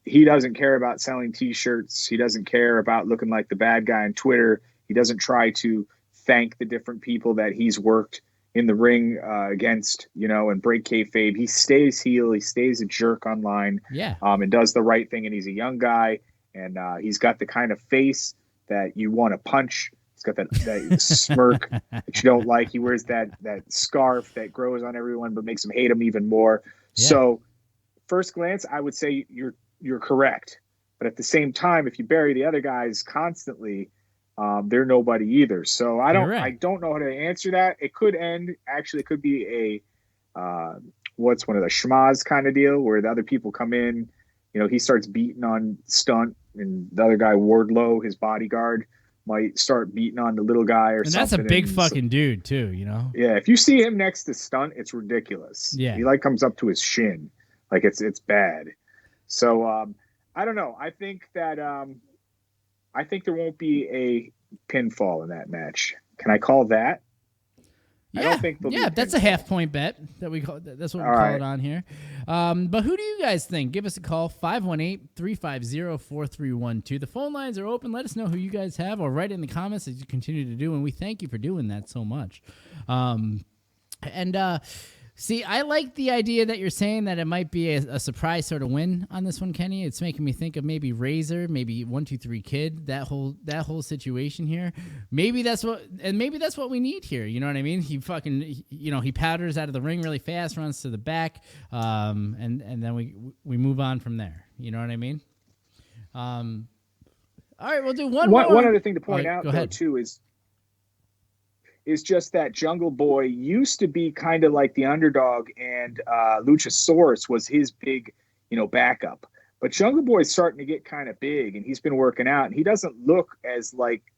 [SPEAKER 5] he doesn't care about selling T-shirts. He doesn't care about looking like the bad guy on Twitter. He doesn't try to thank the different people that he's worked in the ring against, and break kayfabe. He stays heel. He stays a jerk online.
[SPEAKER 3] Yeah.
[SPEAKER 5] And does the right thing. And he's a young guy. And he's got the kind of face that you want to punch. He's got that smirk that you don't like. He wears that scarf that grows on everyone but makes them hate him even more. Yeah. So first glance, I would say you're correct. But at the same time, if you bury the other guys constantly, they're nobody either. So I don't know how to answer that. It could end. Actually, it could be a what's one of the schmaz kind of deal where the other people come in. He starts beating on Stunt, and the other guy, Wardlow, his bodyguard, might start beating on the little guy or something.
[SPEAKER 3] And that's a big fucking dude, too,
[SPEAKER 5] Yeah, if you see him next to Stunt, it's ridiculous.
[SPEAKER 3] Yeah.
[SPEAKER 5] He, comes up to his shin. It's bad. So, I don't know. I think that I think there won't be a pinfall in that match. Can I call that?
[SPEAKER 3] Yeah,
[SPEAKER 5] I don't think
[SPEAKER 3] that's a half-point bet that we call. That's what we call it on here. But who do you guys think? Give us a call, 518-350-4312. The phone lines are open. Let us know who you guys have, or write in the comments as you continue to do, and we thank you for doing that so much. See, I like the idea that you're saying that it might be a surprise sort of win on this one, Kenny. It's making me think of maybe Razor, maybe 1-2-3 Kid, that whole situation here. Maybe that's what we need here. You know what I mean? He fucking, he powders out of the ring really fast, runs to the back, and then we move on from there. You know what I mean? All right, we'll do one more.
[SPEAKER 5] One other thing to point out, though, too, is just that Jungle Boy used to be kind of like the underdog, and Luchasaurus was his big, backup. But Jungle Boy's starting to get kind of big, and he's been working out, and he doesn't look as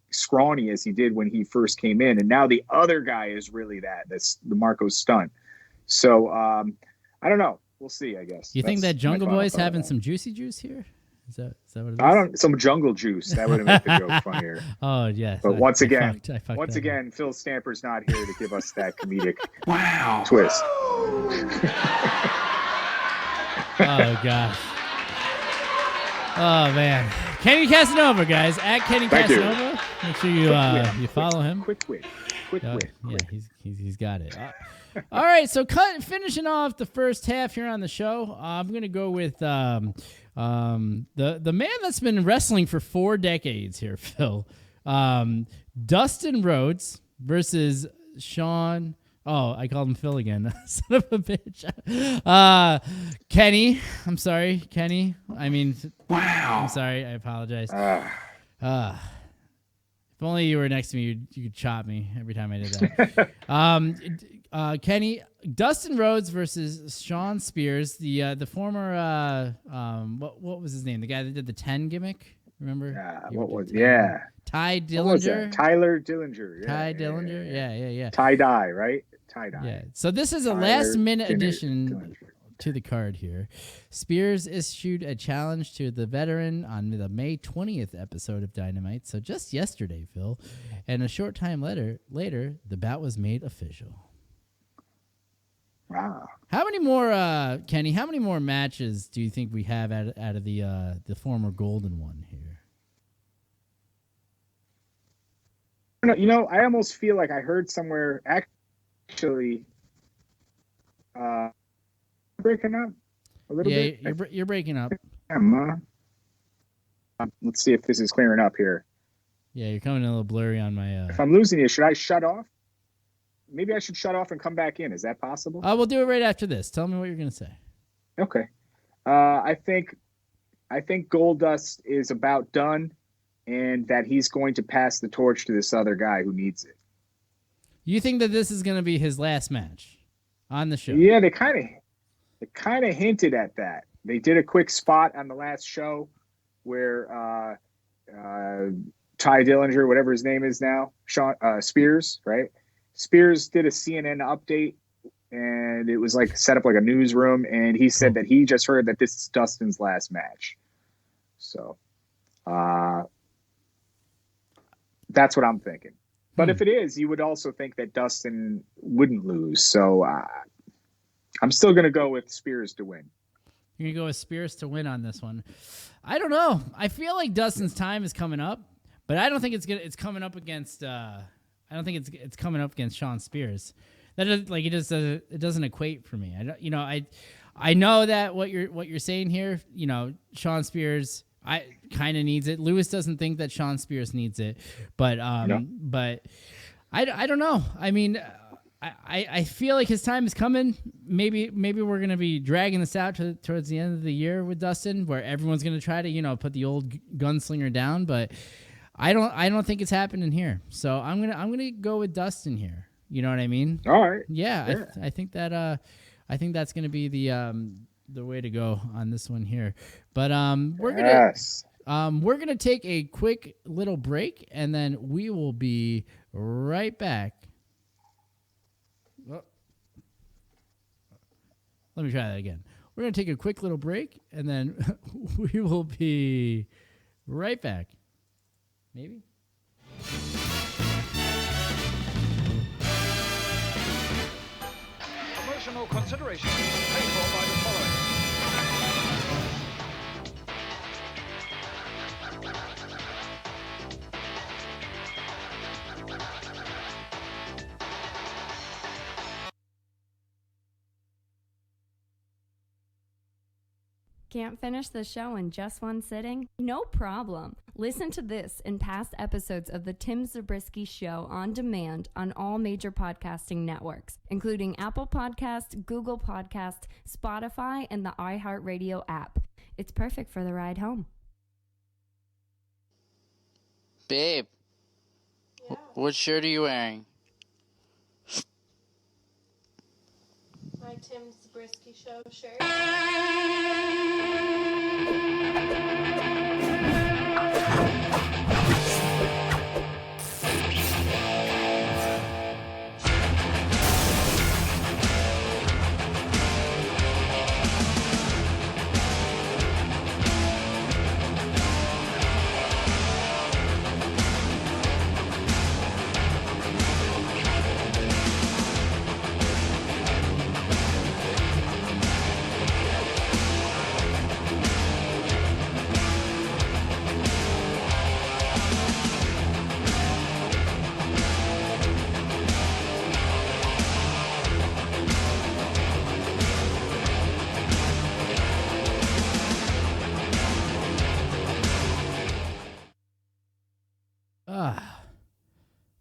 [SPEAKER 5] scrawny as he did when he first came in. And now the other guy is really that's the Marco Stunt. So I don't know. We'll see, I guess.
[SPEAKER 3] You think that Jungle Boy's having some juicy juice here? Is that what it is?
[SPEAKER 5] Some jungle juice. That would have made the joke funnier.
[SPEAKER 3] Oh, yes.
[SPEAKER 5] But once again, Phil Stamper's not here to give us that comedic twist.
[SPEAKER 3] Oh, gosh. Oh, man. Kenny Casanova, guys. At Kenny Casanova. Make sure you follow him.
[SPEAKER 5] Quick win.
[SPEAKER 3] Yeah, he's got it. All right, so finishing off the first half here on the show, I'm going to go with the man that's been wrestling for 4 decades here, Phil. Dustin Rhodes versus Sean. Oh, I called him Phil again. Son of a bitch. Kenny. I'm sorry, Kenny. I mean, wow. I'm sorry. I apologize. If only you were next to me, you could chop me every time I did that. Kenny, Dustin Rhodes versus Sean Spears, the former what was his name? The guy that did the 10 gimmick. Remember? Ty Dillinger.
[SPEAKER 5] Tyler Dillinger.
[SPEAKER 3] Ty Dillinger. Yeah.
[SPEAKER 5] Tie dye, right? Tie dye.
[SPEAKER 3] Yeah. So this is a last-minute addition to the card here. Spears issued a challenge to the veteran on the May 20th episode of Dynamite. So just yesterday, Phil, and a short time later, the bout was made official.
[SPEAKER 5] Wow.
[SPEAKER 3] How many more, Kenny? How many more matches do you think we have out of the former Golden one here?
[SPEAKER 5] I almost feel like I heard somewhere actually breaking up a little bit.
[SPEAKER 3] Yeah, you're breaking up.
[SPEAKER 5] Let's see if this is clearing up here.
[SPEAKER 3] Yeah, you're coming a little blurry on my.
[SPEAKER 5] If I'm losing you, should I shut off? Maybe I should shut off and come back in. Is that possible?
[SPEAKER 3] We'll do it right after this. Tell me what you're going to say.
[SPEAKER 5] Okay. I think Goldust is about done. and that he's going to pass the torch to this other guy who needs it.
[SPEAKER 3] You think that this is going to be his last match on the show?
[SPEAKER 5] Yeah, they kind of hinted at that. They did a quick spot on the last show where Ty Dillinger, whatever his name is now, Spears, right? Spears did a CNN update, and it was like set up like a newsroom, and he said that he just heard that this is Dustin's last match. So that's what I'm thinking. But if it is, you would also think that Dustin wouldn't lose. So I'm still going to go with Spears to win.
[SPEAKER 3] You're going to go with Spears to win on this one. I don't know. I feel like Dustin's time is coming up, but I don't think it's coming up against I don't think it's coming up against Sean Spears. That is, like, it doesn't equate for me. I know that what you're saying here, Sean Spears I kind of needs it. Lewis doesn't think that Sean Spears needs it, but but I don't know. I mean, I feel like his time is coming. Maybe we're gonna be dragging this out towards the end of the year with Dustin, where everyone's gonna try to put the old gunslinger down. But I don't think it's happening here. So I'm gonna go with Dustin here. You know what I mean?
[SPEAKER 5] All right.
[SPEAKER 3] Yeah. I think that I think that's gonna be the way to go on this one here. But we're gonna take a quick little break, and then we will be right back. Oh. Let me try that again. We're gonna take a quick little break, and then we will be right back. Maybe.
[SPEAKER 9] Promotional consideration paid for by the following.
[SPEAKER 2] Can't finish the show in just one sitting? No problem. Listen to this and past episodes of The Tim Zabriskie Show on demand on all major podcasting networks, including Apple Podcasts, Google Podcasts, Spotify, and the iHeartRadio app. It's perfect for the ride home.
[SPEAKER 10] Babe, what shirt are you wearing?
[SPEAKER 11] My Tim Zabriskie Show shirt.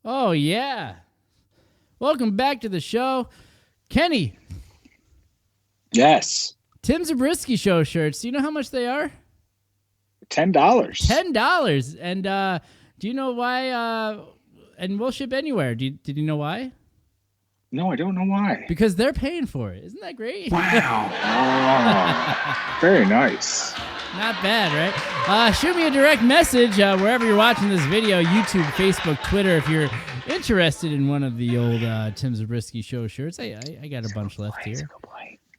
[SPEAKER 3] Oh, yeah. Welcome back to the show. Kenny.
[SPEAKER 5] Yes.
[SPEAKER 3] Tim Zabriskie Show shirts. Do you know how much they are?
[SPEAKER 5] $10.
[SPEAKER 3] $10. And do you know why? And we'll ship anywhere. Did you know why?
[SPEAKER 5] No, I don't know why.
[SPEAKER 3] Because they're paying for it. Isn't that great?
[SPEAKER 5] Wow. Oh, very nice.
[SPEAKER 3] Not bad, right? Shoot me a direct message wherever you're watching this video, YouTube, Facebook, Twitter, if you're interested in one of the old Tim Zabriskie Show shirts. I got a bunch left here.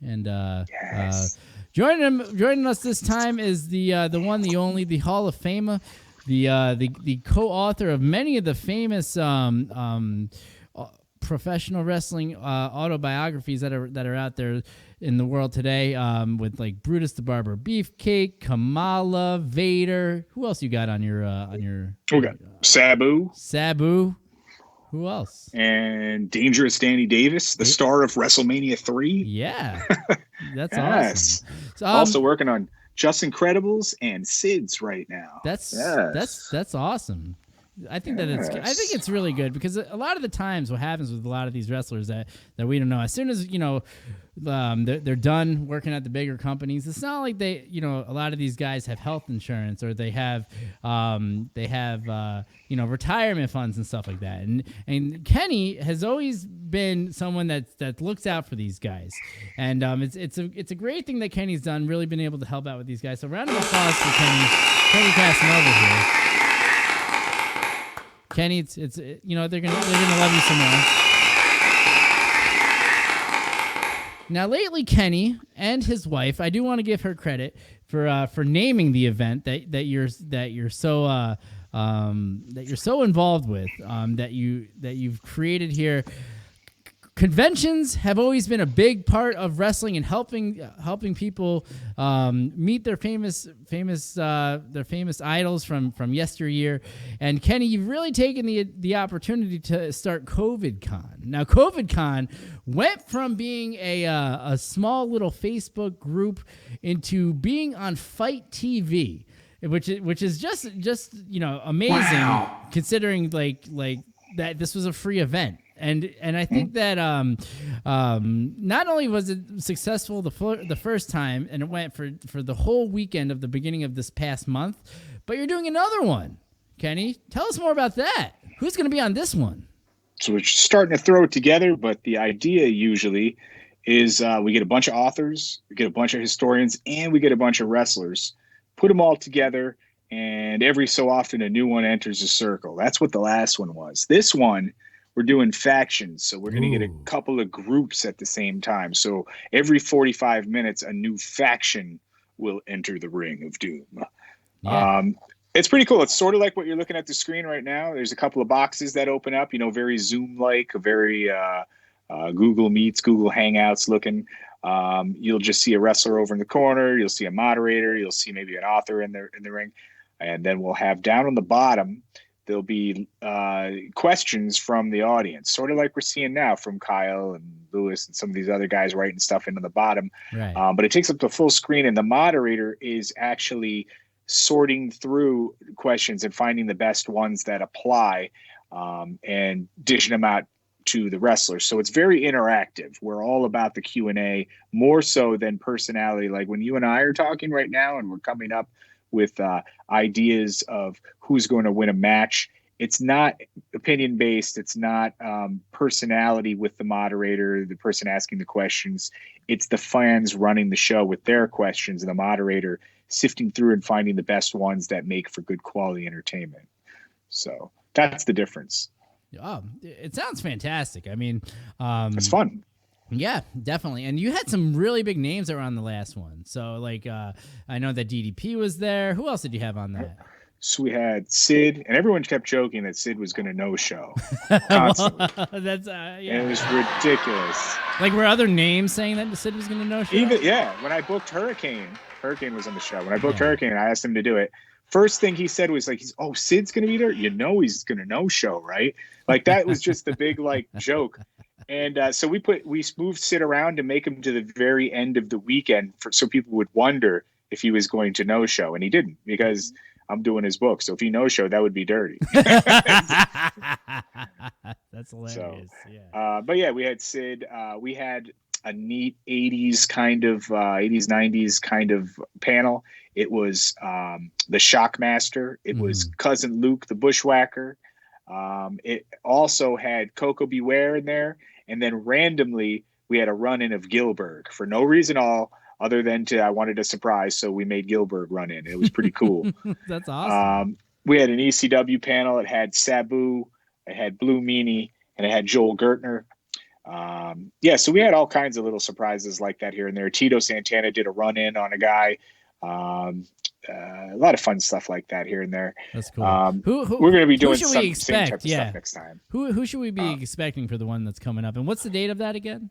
[SPEAKER 3] And
[SPEAKER 5] yes.
[SPEAKER 3] Joining us this time is the one, the only, the Hall of Famer, the co-author of many of the famous professional wrestling autobiographies that are out there in the world today, with like Brutus the Barber Beefcake, Kamala, Vader. Who else you got on your
[SPEAKER 5] We got Sabu.
[SPEAKER 3] Who else?
[SPEAKER 5] And Dangerous Danny Davis, the star of WrestleMania 3.
[SPEAKER 3] Yeah. That's
[SPEAKER 5] yes.
[SPEAKER 3] awesome. So,
[SPEAKER 5] also working on Just Incredibles and Sid's right now.
[SPEAKER 3] That's awesome. I think it's really good, because a lot of the times what happens with a lot of these wrestlers that we don't know, as soon as they're done working at the bigger companies, it's not like they, a lot of these guys have health insurance, or they have retirement funds and stuff like that. And Kenny has always been someone that looks out for these guys, and it's a great thing that Kenny's done, really been able to help out with these guys. So round of applause for Kenny Casanova here. Kenny, it's they're gonna love you some more. Now, lately, Kenny and his wife, I do want to give her credit for naming the event that you're so involved with, that you've created here. Conventions have always been a big part of wrestling, and helping people meet their famous idols from yesteryear. And Kenny, you've really taken the opportunity to start COVID Con. Now, COVID Con went from being a small little Facebook group into being on Fight TV, which is just amazing. Wow. Considering like that this was a free event. And I think that not only was it successful the first time, and it went for the whole weekend of the beginning of this past month, but you're doing another one. Kenny, tell us more about that. Who's going to be on this one?
[SPEAKER 5] So we're starting to throw it together, but the idea usually is we get a bunch of authors, we get a bunch of historians, and we get a bunch of wrestlers, put them all together, and every so often a new one enters the circle. That's what the last one was. This one, we're doing factions, so we're going to get a couple of groups at the same time. So every 45 minutes, a new faction will enter the ring of doom. Yeah. It's pretty cool. It's sort of like what you're looking at the screen right now. There's a couple of boxes that open up, very Zoom-like, very Google Meets, Google Hangouts looking. You'll just see a wrestler over in the corner. You'll see a moderator. You'll see maybe an author in the ring. And then we'll have down on the bottom, there'll be questions from the audience, sort of like we're seeing now from Kyle and Lewis and some of these other guys writing stuff into the bottom. Right. But it takes up the full screen, and the moderator is actually sorting through questions and finding the best ones that apply, and dishing them out to the wrestlers. So it's very interactive. We're all about the Q&A more so than personality. Like when you and I are talking right now and we're coming up with ideas of who's going to win a match, it's not opinion based. It's not personality with the moderator, the person asking the questions. It's the fans running the show with their questions and the moderator sifting through and finding the best ones that make for good quality entertainment. So that's the difference.
[SPEAKER 3] Oh, it sounds fantastic. I mean,
[SPEAKER 5] it's fun.
[SPEAKER 3] Yeah, definitely. And you had some really big names that were on the last one. So, like, I know that DDP was there. Who else did you have on that?
[SPEAKER 5] So we had Sid, and everyone kept joking that Sid was going to no-show constantly.
[SPEAKER 3] That's yeah.
[SPEAKER 5] And it was ridiculous.
[SPEAKER 3] Like, were other names saying that Sid was going to no-show?
[SPEAKER 5] Yeah. When I booked Hurricane was on the show. When I booked Hurricane, I asked him to do it. First thing he said was like, Sid's going to be there? He's going to no-show, right? Like, that was just the big, joke. And so we moved Sid around to make him to the very end of the weekend so people would wonder if he was going to no-show. And he didn't, because I'm doing his book. So if he no-showed, that would be dirty.
[SPEAKER 3] That's hilarious.
[SPEAKER 5] But yeah, we had Sid. We had a neat 80s kind of 80s, 90s kind of panel. It was the Shockmaster. It was Cousin Luke, the Bushwhacker. It also had Coco Beware in there. And then randomly, we had a run-in of Gilbert for no reason at all, other than I wanted a surprise, so we made Gilbert run in. It was pretty cool.
[SPEAKER 3] That's awesome.
[SPEAKER 5] We had an ECW panel. It had Sabu, it had Blue Meanie, and it had Joel Gertner. So we had all kinds of little surprises like that here and there. Tito Santana did a run-in on a guy. A lot of fun stuff like that here and there.
[SPEAKER 3] That's cool.
[SPEAKER 5] We're going to be doing some same type of stuff next time.
[SPEAKER 3] Who should we be expecting for the one that's coming up? And what's the date of that again?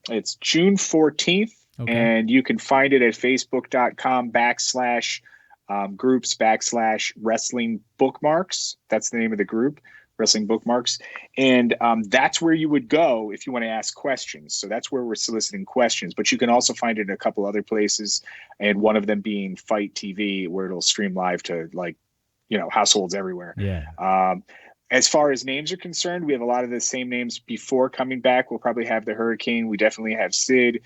[SPEAKER 5] It's June 14th, and you can find it at facebook.com/groups/wrestling bookmarks. That's the name of the group, Wrestling Bookmarks. And that's where you would go if you want to ask questions. So that's where we're soliciting questions. But you can also find it in a couple other places, and one of them being Fight TV, where it'll stream live to households everywhere.
[SPEAKER 3] Yeah.
[SPEAKER 5] As far as names are concerned, we have a lot of the same names before coming back. We'll probably have the Hurricane. We definitely have Sid.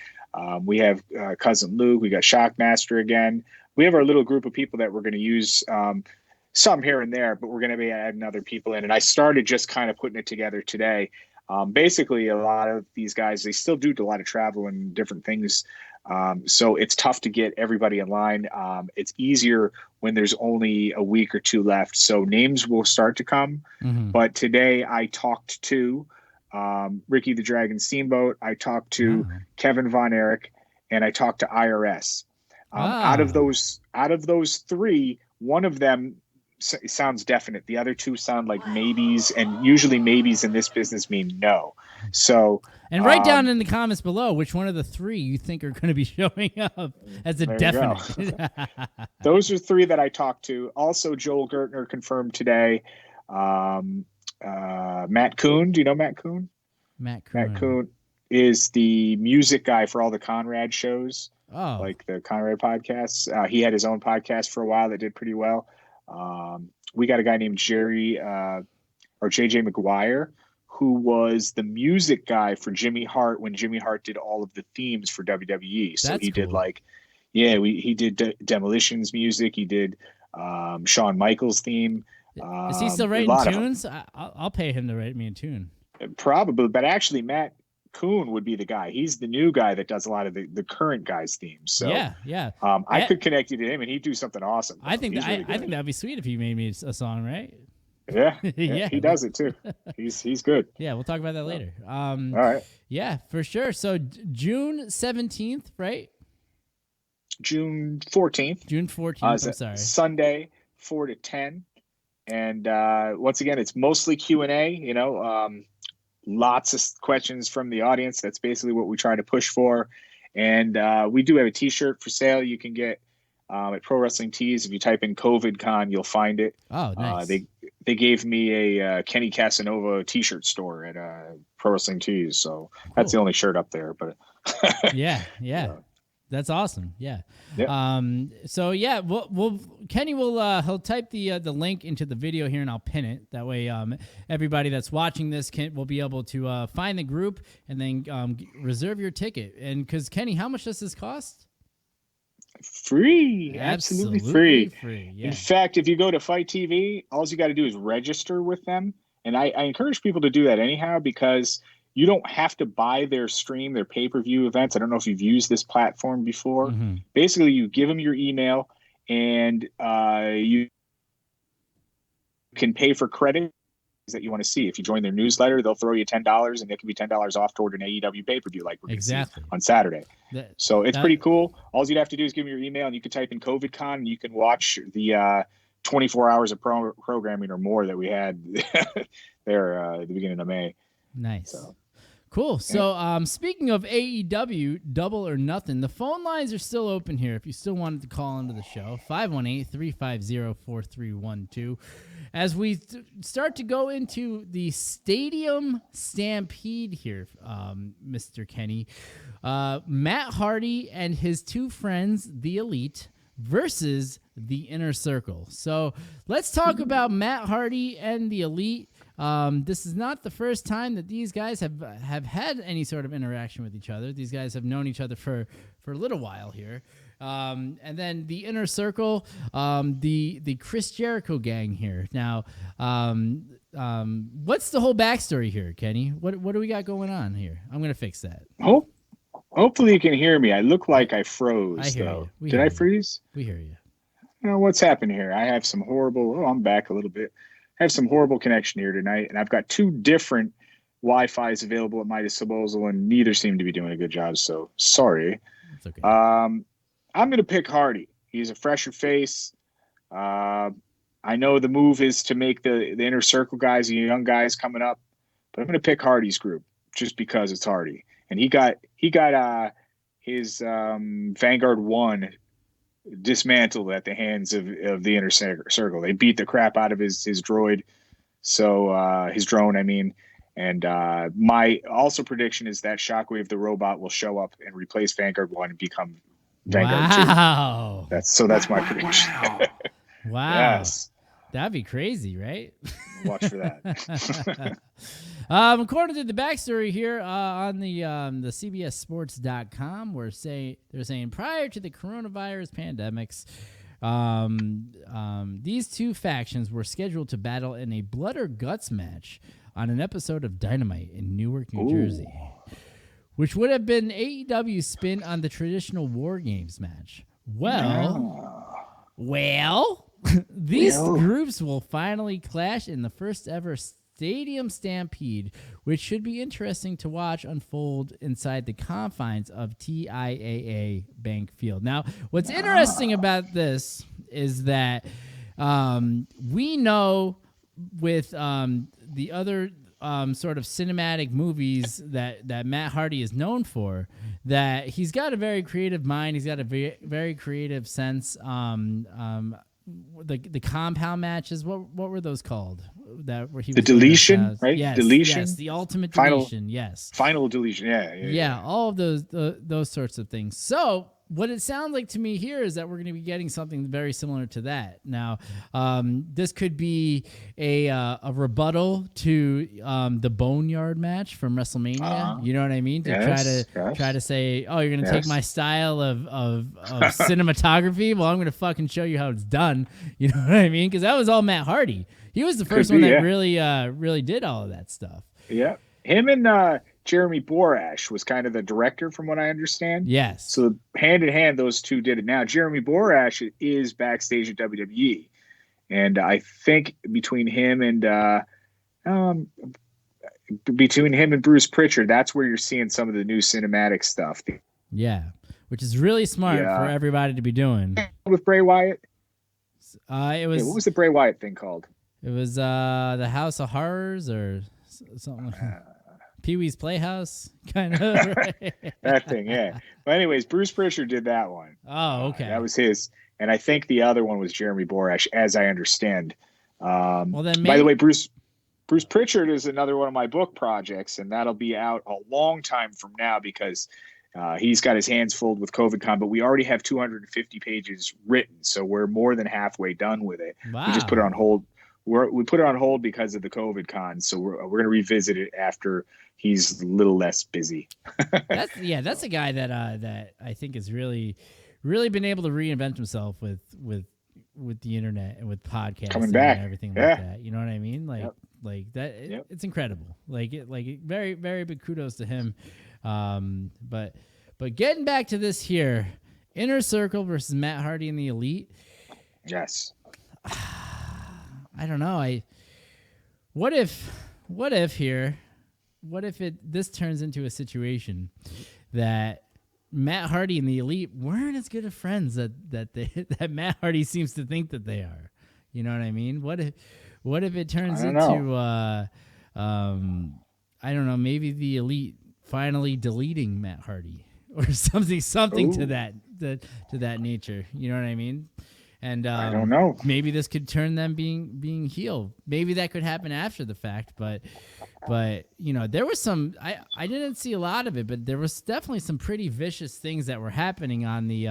[SPEAKER 5] We have Cousin Luke. We got Shockmaster again. We have our little group of people that we're going to use, some here and there, but we're going to be adding other people in. And I started just kind of putting it together today. Basically, a lot of these guys, they still do a lot of travel and different things. So it's tough to get everybody in line. It's easier when there's only a week or two left. So names will start to come.
[SPEAKER 3] Mm-hmm.
[SPEAKER 5] But today I talked to Ricky the Dragon Steamboat. I talked to Kevin Von Erich, and I talked to IRS. Out of those three, one of them sounds definite. The other two sound like maybes, and usually maybes in this business mean no. So,
[SPEAKER 3] and write down in the comments below which one of the three you think are going to be showing up as a definite.
[SPEAKER 5] Those are three that I talked to. Also, Joel Gertner confirmed today. Matt Kuhn. Do you know Matt Kuhn?
[SPEAKER 3] Matt Kuhn.
[SPEAKER 5] Matt Kuhn is the music guy for all the Conrad shows,
[SPEAKER 3] Oh,
[SPEAKER 5] like the Conrad podcasts. He had his own podcast for a while that did pretty well. We got a guy named Jerry or JJ McGuire, who was the music guy for Jimmy Hart when Jimmy Hart did all of the themes for WWE. So
[SPEAKER 3] That's
[SPEAKER 5] he did
[SPEAKER 3] cool.
[SPEAKER 5] he did Demolition's music. He did Shawn Michaels theme.
[SPEAKER 3] is he still writing tunes? I'll pay him to write me a tune.
[SPEAKER 5] Probably, but actually Matt Kuhn would be the guy. He's the new guy that does a lot of the current guys' themes. So
[SPEAKER 3] yeah.
[SPEAKER 5] I could connect you to him, and he'd do something awesome.
[SPEAKER 3] I think I think that'd be sweet if he made me a song, right?
[SPEAKER 5] Yeah,
[SPEAKER 3] Yeah.
[SPEAKER 5] he does it too. He's good.
[SPEAKER 3] Yeah, we'll talk about that later.
[SPEAKER 5] All right.
[SPEAKER 3] Yeah, for sure. So June 17th, right?
[SPEAKER 5] June 14th.
[SPEAKER 3] June 14th. I'm sorry.
[SPEAKER 5] Sunday, 4 to 10. And once again, it's mostly Q&A. Lots of questions from the audience. That's basically what we try to push for. And we do have a T-shirt for sale. You can get at Pro Wrestling Tees. If you type in COVID Con, you'll find it.
[SPEAKER 3] Oh, nice.
[SPEAKER 5] They gave me a Kenny Casanova T-shirt store at Pro Wrestling Tees. So that's the only shirt up there. But
[SPEAKER 3] yeah. That's awesome. Yeah.
[SPEAKER 5] Yep.
[SPEAKER 3] So yeah, we'll Kenny will he'll type the link into the video here, and I'll pin it. That way, everybody that's watching this will be able to find the group and then reserve your ticket. And because Kenny, how much does this cost?
[SPEAKER 5] Free, absolutely free.
[SPEAKER 3] Yeah.
[SPEAKER 5] In fact, if you go to Fight TV, all you got to do is register with them, and I encourage people to do that anyhow, because you don't have to buy their stream, their pay-per-view events. I don't know if you've used this platform before.
[SPEAKER 3] Mm-hmm.
[SPEAKER 5] Basically, you give them your email, and you can pay for credit that you want to see. If you join their newsletter, they'll throw you $10, and it can be $10 off toward an AEW pay-per-view, like we're going to see on Saturday. So it's pretty cool. All you'd have to do is give them your email, and you can type in COVID Con, and you can watch the 24 hours of programming or more that we had there at the beginning of May.
[SPEAKER 3] Nice.
[SPEAKER 5] So.
[SPEAKER 3] Cool. So, speaking of AEW Double or Nothing, the phone lines are still open here if you still wanted to call into the show. 518-350-4312. As we start to go into the Stadium Stampede here, Mr. Kenny, Matt Hardy and his two friends, the Elite, versus the Inner Circle. So let's talk about Matt Hardy and the Elite. This is not the first time that these guys have had any sort of interaction with each other. These guys have known each other for a little while here. And then the Inner Circle, the Chris Jericho gang here. Now, what's the whole backstory here, Kenny? What do we got going on here? I'm going to fix that.
[SPEAKER 5] Hopefully you can hear me. I look like I froze,
[SPEAKER 3] I hear
[SPEAKER 5] though.
[SPEAKER 3] you.
[SPEAKER 5] Did I freeze?
[SPEAKER 3] We hear you.
[SPEAKER 5] What's happened here? I have some horrible... I'm back a little bit. I have some horrible connection here tonight, and I've got two different Wi-Fi's available at my disposal, and neither seem to be doing a good job, so sorry.
[SPEAKER 3] It's okay.
[SPEAKER 5] I'm going to pick Hardy. He's a fresher face. I know the move is to make the Inner Circle guys, the young guys coming up, but I'm going to pick Hardy's group just because it's Hardy. And he got his Vanguard 1 dismantled at the hands of the Inner Circle. They beat the crap out of his droid, so his drone, I mean. And my also prediction is that Shockwave the robot will show up and replace Vanguard 1 and become Vanguard 2. That's my prediction.
[SPEAKER 3] Wow.
[SPEAKER 5] Yes.
[SPEAKER 3] That'd be crazy, right?
[SPEAKER 5] Watch for that.
[SPEAKER 3] According to the backstory here on the CBSSports.com, they're saying prior to the coronavirus pandemics, these two factions were scheduled to battle in a blood or guts match on an episode of Dynamite in Newark, New Jersey, which would have been AEW's spin on the traditional War Games match. Well, these groups will finally clash in the first ever Stadium Stampede, which should be interesting to watch unfold inside the confines of TIAA Bank Field. Now, what's interesting about this is that we know with the other sort of cinematic movies that Matt Hardy is known for, that he's got a very creative mind. He's got a very creative sense. The compound matches, what were those called? Where he
[SPEAKER 5] the deletion, right?
[SPEAKER 3] Yes,
[SPEAKER 5] deletion,
[SPEAKER 3] yes, the ultimate deletion,
[SPEAKER 5] final deletion, yeah.
[SPEAKER 3] All of those sorts of things. So what it sounds like to me here is that we're going to be getting something very similar to that. Now, this could be a rebuttal to the Boneyard match from WrestleMania. You know what I mean? To try to say, oh, you're going to take my style of cinematography. Well, I'm going to fucking show you how it's done. You know what I mean? Because that was all Matt Hardy. He was the first one that really did all of that stuff.
[SPEAKER 5] Yeah, him and Jeremy Borash was kind of the director, from what I understand.
[SPEAKER 3] Yes.
[SPEAKER 5] So hand in hand, those two did it. Now, Jeremy Borash is backstage at WWE, and I think between him and Bruce Pritchard, that's where you're seeing some of the new cinematic stuff.
[SPEAKER 3] Yeah, which is really smart for everybody to be doing.
[SPEAKER 5] With Bray Wyatt,
[SPEAKER 3] it was.
[SPEAKER 5] What was the Bray Wyatt thing called?
[SPEAKER 3] It was the House of Horrors or something like that. Pee-wee's Playhouse, kind of. Right?
[SPEAKER 5] That thing, yeah. But anyways, Bruce Pritchard did that one.
[SPEAKER 3] Oh, okay.
[SPEAKER 5] That was his. And I think the other one was Jeremy Borash, as I understand.
[SPEAKER 3] Well, then
[SPEAKER 5] by the way, Bruce Pritchard is another one of my book projects, and that'll be out a long time from now because he's got his hands full with COVID-Con, but we already have 250 pages written, so we're more than halfway done with it.
[SPEAKER 3] Wow.
[SPEAKER 5] We just put it on hold. We put it on hold because of the COVID-Con, so we're going to revisit it after he's a little less busy.
[SPEAKER 3] That's a guy that I think has really been able to reinvent himself with the internet and with podcasts
[SPEAKER 5] coming back
[SPEAKER 3] and everything like that. You know what I mean? Like that. It's incredible. Very, very big kudos to him. But getting back to this here, Inner Circle versus Matt Hardy and the Elite.
[SPEAKER 5] Yes.
[SPEAKER 3] I don't know. What if this turns into a situation that Matt Hardy and the Elite weren't as good of friends that Matt Hardy seems to think that they are? You know what I mean? What if it turns into I don't know, maybe the Elite finally deleting Matt Hardy or something to that nature. You know what I mean? And
[SPEAKER 5] I don't know.
[SPEAKER 3] Maybe this could turn them being heel. Maybe that could happen after the fact, but you know, there was some. I didn't see a lot of it, but there was definitely some pretty vicious things that were happening on the.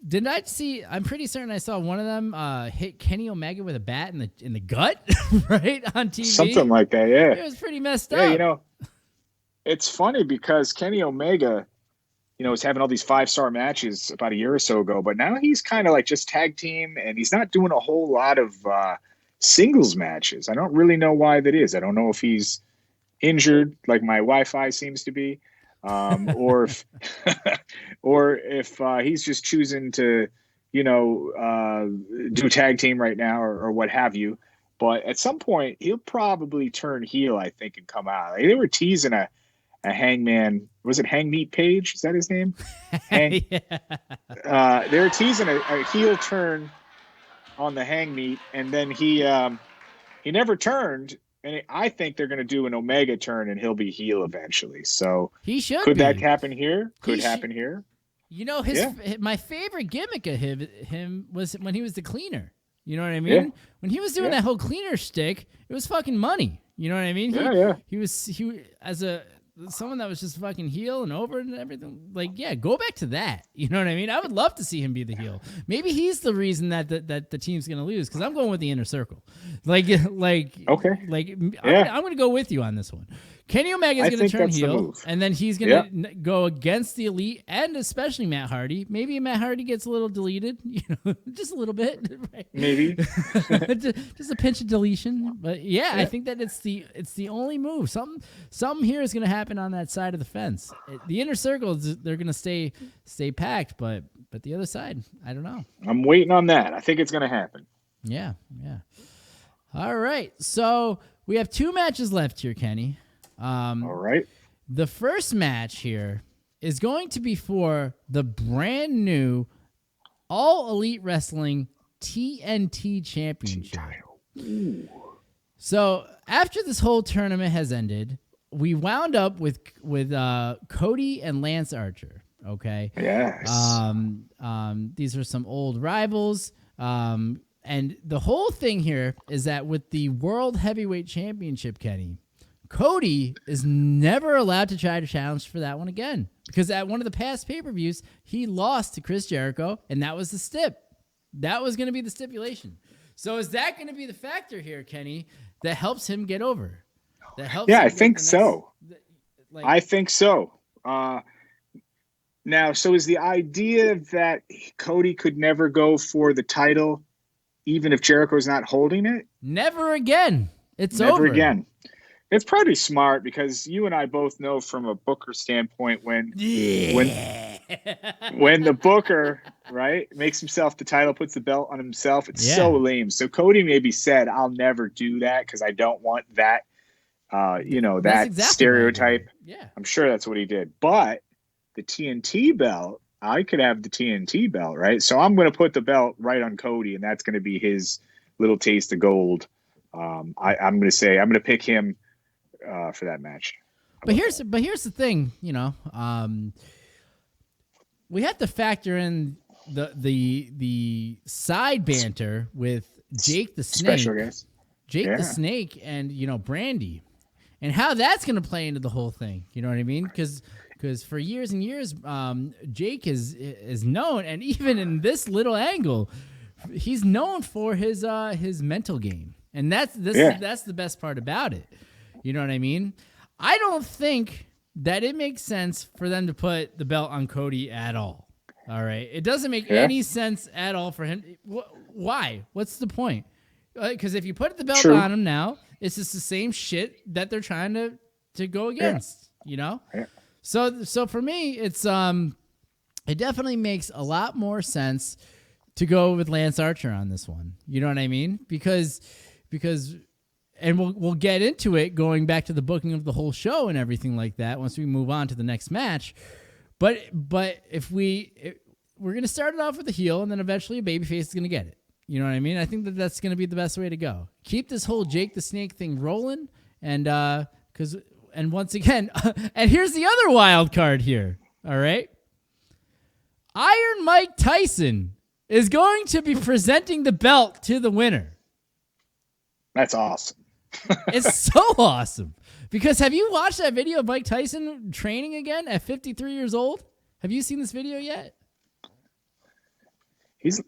[SPEAKER 3] Did I see? I'm pretty certain I saw one of them hit Kenny Omega with a bat in the gut, right on TV.
[SPEAKER 5] Something like that, yeah.
[SPEAKER 3] It was pretty messed up.
[SPEAKER 5] Yeah, you know, it's funny because Kenny Omega, you know, was having all these 5-star matches about a year or so ago, but now he's kind of like just tag team, and he's not doing a whole lot of singles matches. I don't really know why that is. I don't know if he's injured, like my Wi-Fi seems to be, or if he's just choosing to, you know, do tag team right now or what have you. But at some point, he'll probably turn heel, I think, and come out. Like, they were teasing a Hangman. Was it Hangmeat Page? Is that his name? They were teasing a heel turn on the Hangmeat, and then he never turned. And I think they're going to do an Omega turn, and he'll be heel eventually. So
[SPEAKER 3] he should.
[SPEAKER 5] Could that happen here? Could happen here.
[SPEAKER 3] You know, my favorite gimmick of him was when he was the cleaner. You know what I mean?
[SPEAKER 5] Yeah.
[SPEAKER 3] When he was doing that whole cleaner shtick, it was fucking money. You know what I mean? He was as a someone that was just fucking heel and over and everything. Like, yeah, go back to that. You know what I mean? I would love to see him be the heel. Maybe he's the reason that the team's gonna lose, because I'm going with the Inner Circle. Okay. I'm gonna go with you on this one. Kenny Omega is going to turn heel, and then he's going to go against the Elite, and especially Matt Hardy. Maybe Matt Hardy gets a little deleted, just a little bit. Right?
[SPEAKER 5] Maybe
[SPEAKER 3] just a pinch of deletion. But yeah, I think that it's the only move. Something here is going to happen on that side of the fence. The Inner Circle, they're going to stay packed, but the other side, I don't know.
[SPEAKER 5] I'm waiting on that. I think it's going to happen.
[SPEAKER 3] Yeah. All right, so we have 2 matches left here, Kenny.
[SPEAKER 5] All right.
[SPEAKER 3] The first match here is going to be for the brand new All Elite Wrestling TNT Championship. So after this whole tournament has ended, we wound up with Cody and Lance Archer. Okay.
[SPEAKER 5] Yes.
[SPEAKER 3] These are some old rivals. And the whole thing here is that with the World Heavyweight Championship, Kenny, Cody is never allowed to try to challenge for that one again, because at one of the past pay-per-views, he lost to Chris Jericho, and that was the stip. That was going to be the stipulation. So is that going to be the factor here, Kenny, that helps him get over?
[SPEAKER 5] I think so. I think so. Now, so is the idea that Cody could never go for the title, even if Jericho's not holding it?
[SPEAKER 3] Never again. It's
[SPEAKER 5] never
[SPEAKER 3] over.
[SPEAKER 5] Never again. It's probably smart, because you and I both know from a Booker standpoint when the Booker, right, makes himself the title, puts the belt on himself, it's so lame. So Cody maybe said, I'll never do that because I don't want that, that exactly stereotype.
[SPEAKER 3] Yeah.
[SPEAKER 5] I'm sure that's what he did. But the TNT belt, I could have the TNT belt, right? So I'm going to put the belt right on Cody, and that's going to be his little taste of gold. I'm going to pick him for that match.
[SPEAKER 3] But here's the thing, we have to factor in the side banter with Jake the Snake,
[SPEAKER 5] special guest,
[SPEAKER 3] the Snake, and Brandy, and how that's going to play into the whole thing. You know what I mean? Because for years and years, Jake is known, and even in this little angle, he's known for his mental game, and that's the best part about it. You know what I mean? I don't think that it makes sense for them to put the belt on Cody at all. All right. It doesn't make any sense at all for him. Why? What's the point? Because if you put the belt on him now, it's just the same shit that they're trying to go against, Yeah. So for me, it's it definitely makes a lot more sense to go with Lance Archer on this one. You know what I mean? Because and we'll get into it going back to the booking of the whole show and everything like that once we move on to the next match. But if we're going to start it off with a heel, and then eventually a babyface is going to get it. You know what I mean? I think that's going to be the best way to go. Keep this whole Jake the Snake thing rolling, and once again, and here's the other wild card here. All right, Iron Mike Tyson is going to be presenting the belt to the winner.
[SPEAKER 5] That's awesome.
[SPEAKER 3] It's so awesome. Because have you watched that video of Mike Tyson training again at 53 years old? Have you seen this video yet?
[SPEAKER 5] He's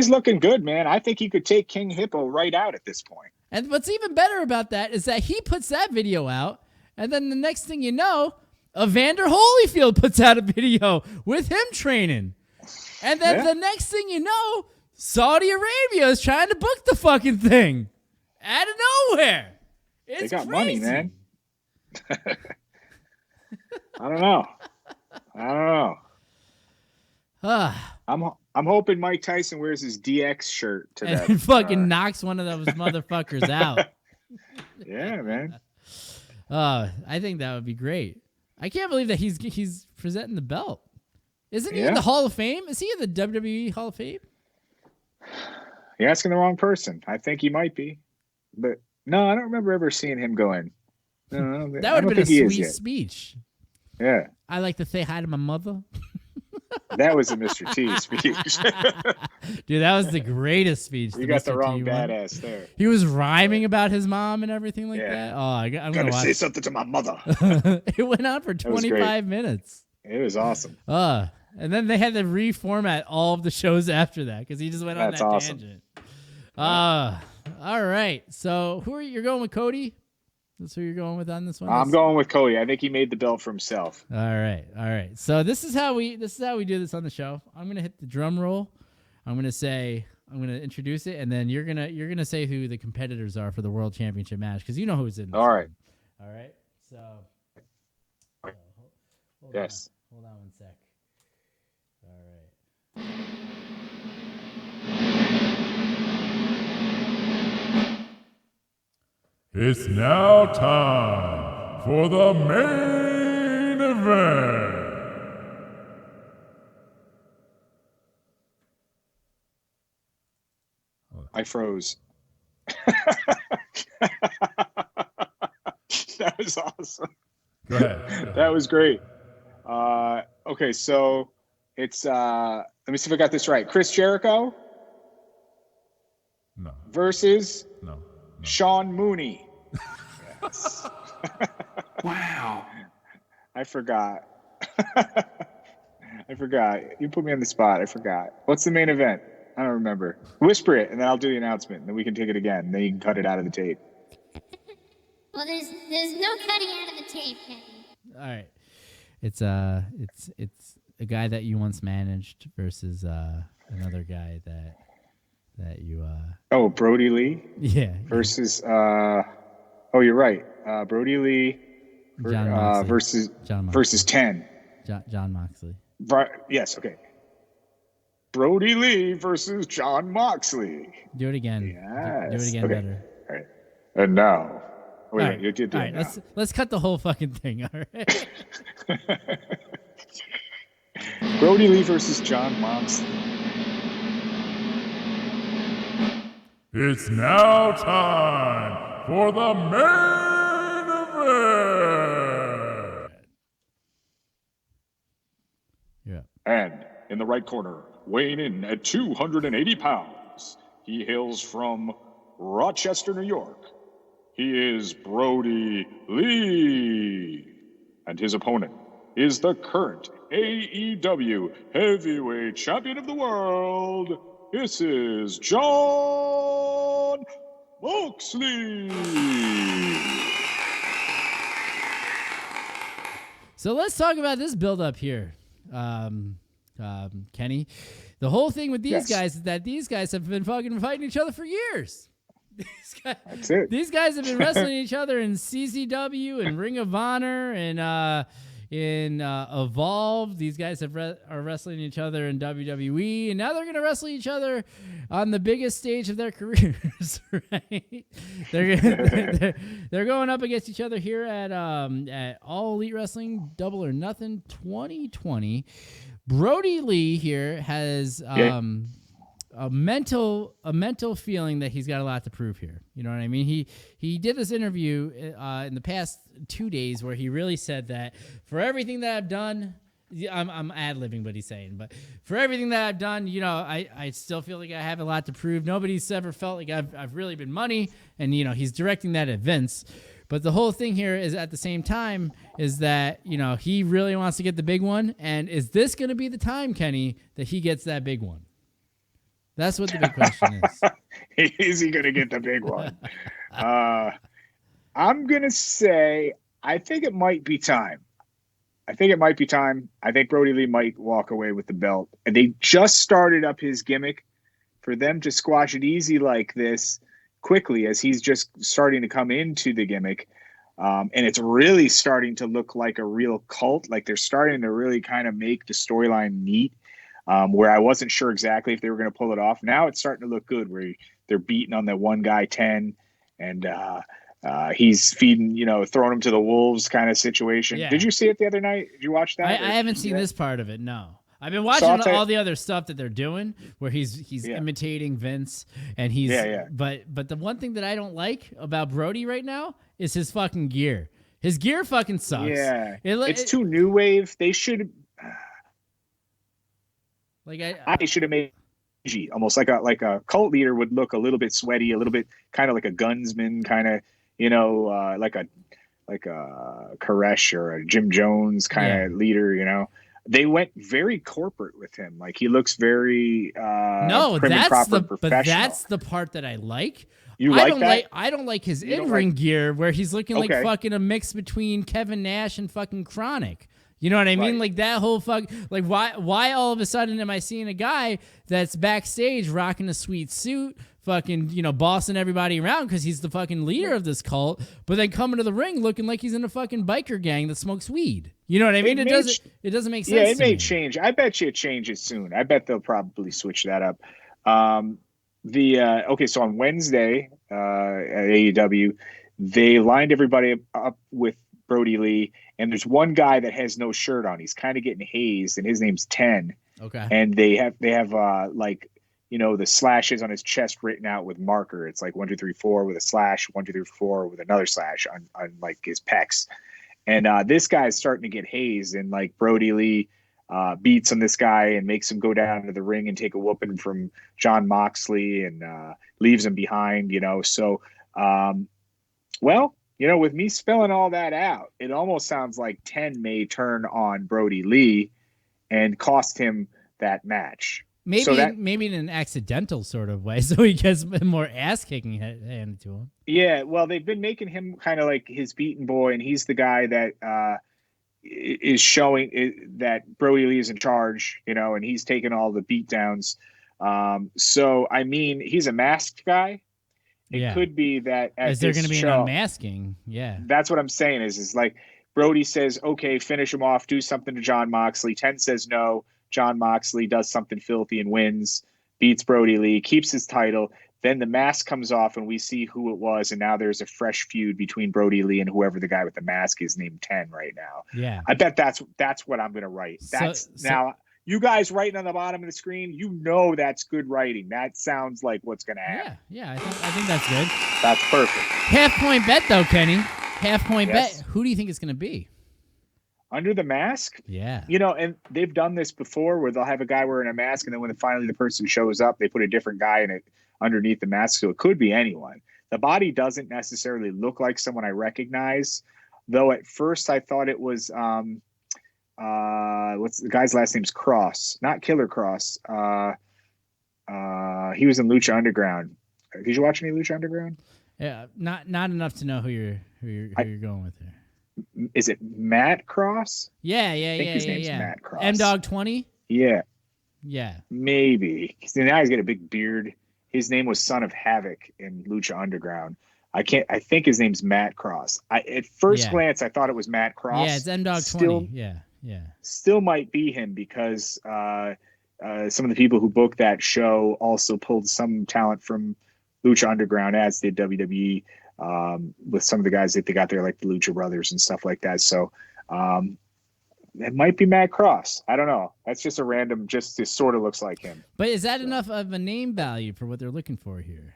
[SPEAKER 5] looking good, man. I think he could take King Hippo right out at this point.
[SPEAKER 3] And what's even better about that is that he puts that video out, and then the next thing you know, Evander Holyfield puts out a video with him training. And then the next thing you know, Saudi Arabia is trying to book the fucking thing. Out of nowhere. It's
[SPEAKER 5] they got
[SPEAKER 3] crazy.
[SPEAKER 5] Money, man. I don't know. I'm hoping Mike Tyson wears his DX shirt to that.
[SPEAKER 3] And fucking knocks one of those motherfuckers out.
[SPEAKER 5] Yeah, man.
[SPEAKER 3] I think that would be great. I can't believe that he's presenting the belt. Isn't he in the Hall of Fame? Is he in the WWE Hall of Fame?
[SPEAKER 5] You're asking the wrong person. I think he might be. But no, I don't remember ever seeing him go in. No,
[SPEAKER 3] that would have been a sweet speech.
[SPEAKER 5] Yeah.
[SPEAKER 3] I like to say hi to my mother.
[SPEAKER 5] That was a Mr. T speech.
[SPEAKER 3] Dude, that was the greatest speech.
[SPEAKER 5] You got the wrong
[SPEAKER 3] T one.
[SPEAKER 5] badass there.
[SPEAKER 3] He was rhyming about his mom and everything like that. Oh, I'm gonna
[SPEAKER 5] say something to my mother.
[SPEAKER 3] It went on for 25 minutes.
[SPEAKER 5] It was awesome.
[SPEAKER 3] And then they had to reformat all of the shows after that because he just went on that tangent. All right. So you're going with Cody? That's who you're going with on this one?
[SPEAKER 5] I'm going with Cody. I think he made the belt for himself.
[SPEAKER 3] All right. So this is how we do this on the show. I'm gonna hit the drum roll. I'm gonna introduce it, and then you're gonna say who the competitors are for the World Championship match because you know who's in this.
[SPEAKER 5] All right.
[SPEAKER 3] All right. So
[SPEAKER 5] yes.
[SPEAKER 3] Hold on 1 sec. All right.
[SPEAKER 4] It's now time for the main event.
[SPEAKER 5] I froze. That was awesome.
[SPEAKER 4] Go ahead.
[SPEAKER 5] That was great. Okay, so it's let me see if I got this right. Chris Jericho?
[SPEAKER 4] No.
[SPEAKER 5] Versus
[SPEAKER 4] No.
[SPEAKER 5] Sean Mooney. Yes.
[SPEAKER 8] Wow.
[SPEAKER 5] I forgot. You put me on the spot. I forgot. What's the main event? I don't remember. Whisper it, and then I'll do the announcement, and then we can take it again. And then you can cut it out of the tape.
[SPEAKER 12] Well, there's no cutting out of the tape, Kenny.
[SPEAKER 3] All right. It's a guy that you once managed versus another guy that you
[SPEAKER 5] Oh, Brody Lee?
[SPEAKER 3] Yeah.
[SPEAKER 5] Versus oh, you're right. Brody Lee versus 10.
[SPEAKER 3] John Moxley.
[SPEAKER 5] Yes, okay. Brody Lee versus John Moxley.
[SPEAKER 3] Do it again.
[SPEAKER 5] Yes.
[SPEAKER 3] Do it again better.
[SPEAKER 5] All right. And now. Wait a minute, you did
[SPEAKER 3] all
[SPEAKER 5] it
[SPEAKER 3] right,
[SPEAKER 5] now.
[SPEAKER 3] let's cut the whole fucking thing, all right?
[SPEAKER 5] Brody Lee versus John Moxley.
[SPEAKER 4] It's now time for the main event.
[SPEAKER 3] Yeah.
[SPEAKER 5] And in the right corner, weighing in at 280 pounds, he hails from Rochester, New York. He is Brody Lee. And his opponent is the current AEW Heavyweight Champion of the World. This is John Moxley.
[SPEAKER 3] So let's talk about this build-up here, Kenny. The whole thing with these guys is that these guys have been fucking fighting each other for years.
[SPEAKER 5] That's it.
[SPEAKER 3] These guys have been wrestling each other in CZW and Ring of Honor and in Evolve. These guys are wrestling each other in WWE, and now they're going to wrestle each other on the biggest stage of their careers, right? They're going up against each other here at All Elite Wrestling Double or Nothing 2020. Brody Lee here has a mental feeling that he's got a lot to prove here. You know what I mean? He did this interview in the past 2 days where he really said that for everything that I've done, I'm ad-libbing what he's saying, but for everything that I've done, you know, I still feel like I have a lot to prove. Nobody's ever felt like I've really been money, and you know, he's directing that at Vince. But the whole thing here is at the same time is that, you know, he really wants to get the big one, and is this going to be the time, Kenny, that he gets that big one? That's what the big question is.
[SPEAKER 5] Is he going to get the big one? I'm going to say, I think it might be time. I think Brody Lee might walk away with the belt. And they just started up his gimmick. For them to squash it easy like this quickly as he's just starting to come into the gimmick. And it's really starting to look like a real cult. Like they're starting to really kind of make the storyline neat. Where I wasn't sure exactly if they were going to pull it off. Now it's starting to look good where they're beating on that one guy 10 and he's feeding, you know, throwing him to the wolves kind of situation. Yeah. Did you see it the other night? Did you watch that?
[SPEAKER 3] I haven't seen this part of it. No, I've been watching all the other stuff that they're doing where he's imitating Vince and he's, but the one thing that I don't like about Brody right now is his fucking gear. His gear fucking sucks.
[SPEAKER 5] Yeah. It's too new wave. They should,
[SPEAKER 3] Like
[SPEAKER 5] I should have made almost like a cult leader would look a little bit sweaty, a little bit kind of like a gunsman, kind of, like a Koresh or a Jim Jones kind of leader. They went very corporate with him. Like he looks very prim and proper, professional.
[SPEAKER 3] But that's the part that I like.
[SPEAKER 5] You like that?
[SPEAKER 3] I don't like his in-ring gear where he's looking like fucking a mix between Kevin Nash and fucking Chronic. You know what I mean?
[SPEAKER 5] Right.
[SPEAKER 3] Like that whole like why all of a sudden am I seeing a guy that's backstage rocking a sweet suit, fucking, bossing everybody around because he's the fucking leader of this cult, but then coming to the ring looking like he's in a fucking biker gang that smokes weed. You know what I mean? It doesn't make sense.
[SPEAKER 5] Yeah, it may
[SPEAKER 3] me.
[SPEAKER 5] change. I bet you it changes soon. I bet they'll probably switch that up. So on Wednesday at AEW, they lined everybody up with Brody Lee, and there's one guy that has no shirt on. He's kind of getting hazed, and his name's 10.
[SPEAKER 3] Okay.
[SPEAKER 5] And they have the slashes on his chest written out with marker. It's like 1, 2, 3, 4 with a slash, 1, 2, 3, 4 with another slash on like his pecs. And this guy's starting to get hazed, and like Brody Lee beats on this guy and makes him go down to the ring and take a whooping from Jon Moxley and leaves him behind. So with me spelling all that out, it almost sounds like 10 may turn on Brody Lee and cost him that match.
[SPEAKER 3] Maybe in an accidental sort of way, so he gets more ass kicking handed to him.
[SPEAKER 5] Yeah, well, they've been making him kind of like his beaten boy, and he's the guy that is showing that Brody Lee is in charge, and he's taking all the beat downs. So I mean, he's a masked guy. It could be that
[SPEAKER 3] is there going to be an unmasking? Yeah,
[SPEAKER 5] that's what I'm saying. Is like Brody says, okay, finish him off, do something to Jon Moxley. 10 says no. Jon Moxley does something filthy and wins, beats Brody Lee, keeps his title. Then the mask comes off and we see who it was. And now there's a fresh feud between Brody Lee and whoever the guy with the mask is named 10 right now.
[SPEAKER 3] Yeah.
[SPEAKER 5] I bet that's what I'm going to write. Now you guys writing on the bottom of the screen, that's good writing. That sounds like what's going to happen.
[SPEAKER 3] Yeah. I think that's good.
[SPEAKER 5] That's perfect.
[SPEAKER 3] Half point bet though, Kenny. Half point bet. Who do you think it's going to be?
[SPEAKER 5] Under the mask?
[SPEAKER 3] Yeah.
[SPEAKER 5] And they've done this before where they'll have a guy wearing a mask, and then when finally the person shows up, they put a different guy in it underneath the mask. So it could be anyone. The body doesn't necessarily look like someone I recognize, though at first I thought it was what's the guy's last name's Cross, not Killer Cross. He was in Lucha Underground. Did you watch any Lucha Underground?
[SPEAKER 3] Yeah, not enough to know who you're going with here.
[SPEAKER 5] Is it Matt Cross?
[SPEAKER 3] Yeah.
[SPEAKER 5] I think his name's Matt Cross.
[SPEAKER 3] M-Dog 20?
[SPEAKER 5] Yeah.
[SPEAKER 3] Yeah.
[SPEAKER 5] Maybe. Now he's got a big beard. His name was Son of Havoc in Lucha Underground. I think his name's Matt Cross. At first glance, I thought it was Matt Cross.
[SPEAKER 3] Yeah, it's M-Dog 20. Yeah.
[SPEAKER 5] Still might be him because some of the people who booked that show also pulled some talent from Lucha Underground, as did WWE. With some of the guys that they got there, like the Lucha Brothers and stuff like that. So it might be Matt Cross. I don't know. That's just a random, it sort of looks like him.
[SPEAKER 3] But is that enough of a name value for what they're looking for here?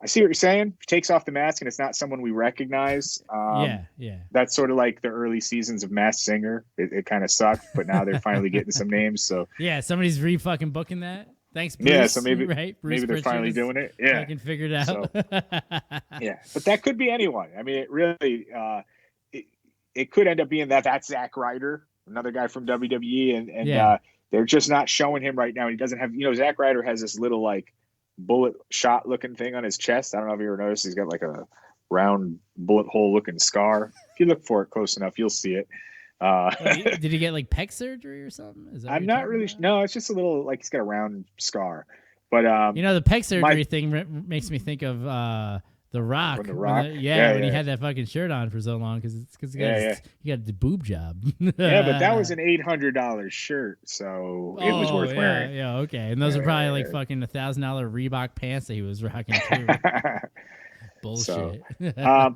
[SPEAKER 5] I see what you're saying. He takes off the mask and it's not someone we recognize.
[SPEAKER 3] Yeah.
[SPEAKER 5] That's sort of like the early seasons of Masked Singer. It kind of sucked, but now they're finally getting some names. So
[SPEAKER 3] yeah, somebody's re-fucking booking that. Thanks, Bruce.
[SPEAKER 5] Yeah, so maybe
[SPEAKER 3] Bruce
[SPEAKER 5] maybe they're finally doing it. Yeah,
[SPEAKER 3] I can figure it out.
[SPEAKER 5] So, yeah, but that could be anyone. I mean, it really it could end up being that's Zack Ryder, another guy from WWE, and they're just not showing him right now. He doesn't have, Zack Ryder has this little like bullet shot looking thing on his chest. I don't know if you ever noticed. He's got like a round bullet hole looking scar. If you look for it close enough, you'll see it.
[SPEAKER 3] Did he get like pec surgery or something?
[SPEAKER 5] I'm not really. No, it's just a little like he's got a round scar. But
[SPEAKER 3] the pec surgery thing makes me think of The Rock.
[SPEAKER 5] The Rock,
[SPEAKER 3] when he had that fucking shirt on for so long because he got the boob job.
[SPEAKER 5] Yeah, but that was an $800 shirt, so it was worth wearing.
[SPEAKER 3] Yeah, okay, and those are probably like fucking $1,000 Reebok pants that he was rocking too. Bullshit.
[SPEAKER 5] So,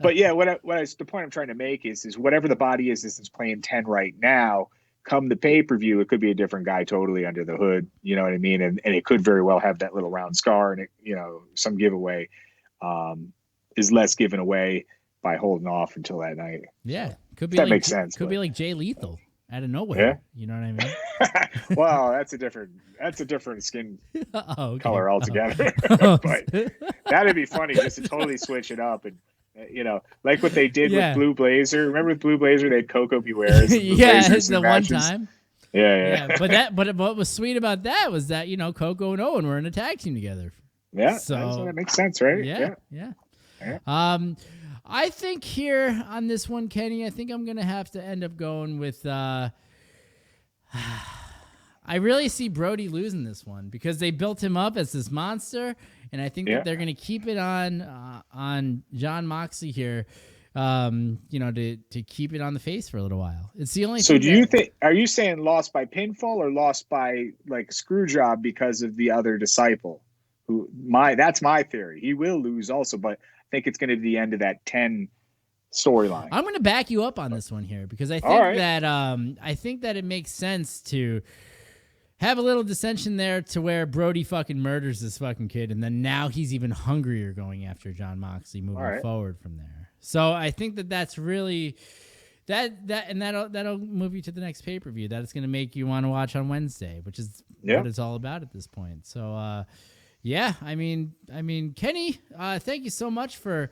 [SPEAKER 5] but yeah, the point I'm trying to make is whatever the body is playing 10 right now. Come the pay-per-view, it could be a different guy totally under the hood. You know what I mean? And it could very well have that little round scar, and some giveaway is less given away by holding off until that night.
[SPEAKER 3] Yeah, could be.
[SPEAKER 5] That makes sense.
[SPEAKER 3] Could be like Jay Lethal out of nowhere.
[SPEAKER 5] Yeah.
[SPEAKER 3] You know what I mean?
[SPEAKER 5] Well, that's a different skin
[SPEAKER 3] Okay.
[SPEAKER 5] color altogether.
[SPEAKER 3] Oh.
[SPEAKER 5] But that'd be funny just to totally switch it up and like what they did with Blue Blazer. Remember with Blue Blazer, they had Coco Beware.
[SPEAKER 3] Yeah, the one time.
[SPEAKER 5] Yeah.
[SPEAKER 3] But what was sweet about that was that Coco and Owen were in a tag team together.
[SPEAKER 5] Yeah,
[SPEAKER 3] so
[SPEAKER 5] that makes sense, right?
[SPEAKER 3] Yeah. I think here on this one, Kenny, I think I'm gonna have to end up going with. I really see Brody losing this one because they built him up as this monster, and I think that they're going to keep it on John Moxley here, to keep it on the face for a little while. It's the only.
[SPEAKER 5] So do you think? Are you saying lost by pinfall or lost by like screw job because of the other disciple? That's my theory. He will lose also, but I think it's going to be the end of that 10 storyline.
[SPEAKER 3] I'm going to back you up on this one here because I think that it makes sense to have a little dissension there to where Brody fucking murders this fucking kid, and then now he's even hungrier going after John Moxley moving forward from there. So I think that's really that'll move you to the next pay-per-view. That's going to make you want to watch on Wednesday, which is what it's all about at this point. So I mean, Kenny, thank you so much for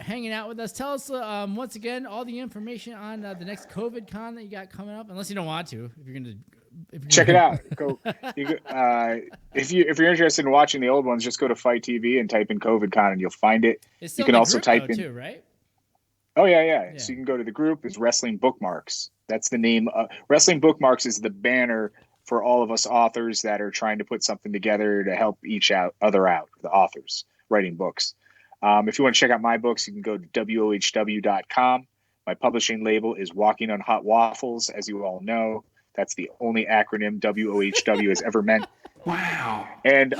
[SPEAKER 3] hanging out with us. Tell us once again all the information on the next COVID con that you got coming up, unless you don't want to. If you're gonna
[SPEAKER 5] check it out, go. If you're interested in watching the old ones, just go to Fight TV and type in COVID con, and you'll find it.
[SPEAKER 3] You can also type in too, right?
[SPEAKER 5] Oh yeah. So you can go to the group. It's Wrestling Bookmarks. That's the name. Wrestling Bookmarks is the banner for all of us authors that are trying to put something together to help other out, the authors writing books. If you want to check out my books, you can go to WOHW.com. My publishing label is Walking on Hot Waffles. As you all know, that's the only acronym WOHW has ever meant. Wow. And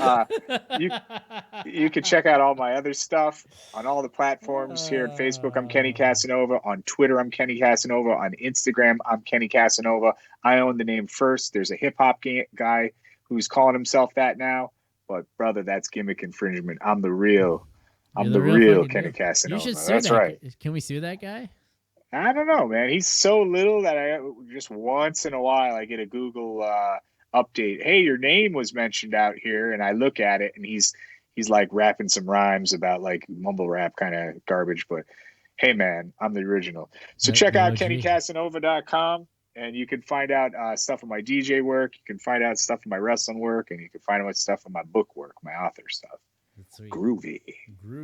[SPEAKER 5] you can check out all my other stuff on all the platforms. Here at Facebook, I'm Kenny Casanova. On Twitter, I'm Kenny Casanova. On Instagram, I'm Kenny Casanova. I own the name first. There's a hip-hop guy who's calling himself that now. But, brother, that's gimmick infringement. I'm the real Kenny Casanova.
[SPEAKER 3] You should sue
[SPEAKER 5] That's right.
[SPEAKER 3] Can we sue that guy?
[SPEAKER 5] I don't know, man. He's so little that I just once in a while I get a Google update. Hey, your name was mentioned out here, and I look at it, and he's like rapping some rhymes about like mumble rap kind of garbage. But hey, man, I'm the original. So check out KennyCasanova.com, and you can find out stuff of my DJ work. You can find out stuff of my wrestling work, and you can find out stuff of my book work, my author stuff.
[SPEAKER 3] Sweet.
[SPEAKER 5] Groovy.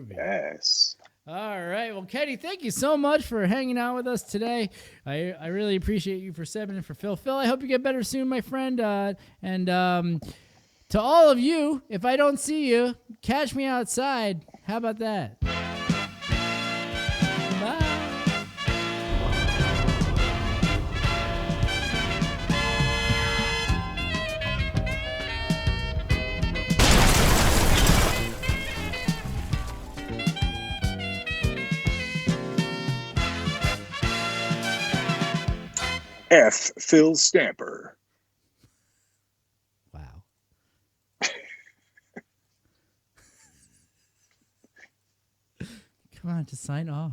[SPEAKER 3] Yes. All right. Well, Kenny, thank you so much for hanging out with us today. I really appreciate you for stepping in for Phil. Phil, I hope you get better soon, my friend. And to all of you, if I don't see you, catch me outside. How about that? Bye.
[SPEAKER 5] F. Phil Stamper.
[SPEAKER 3] Wow. Come on, just sign off.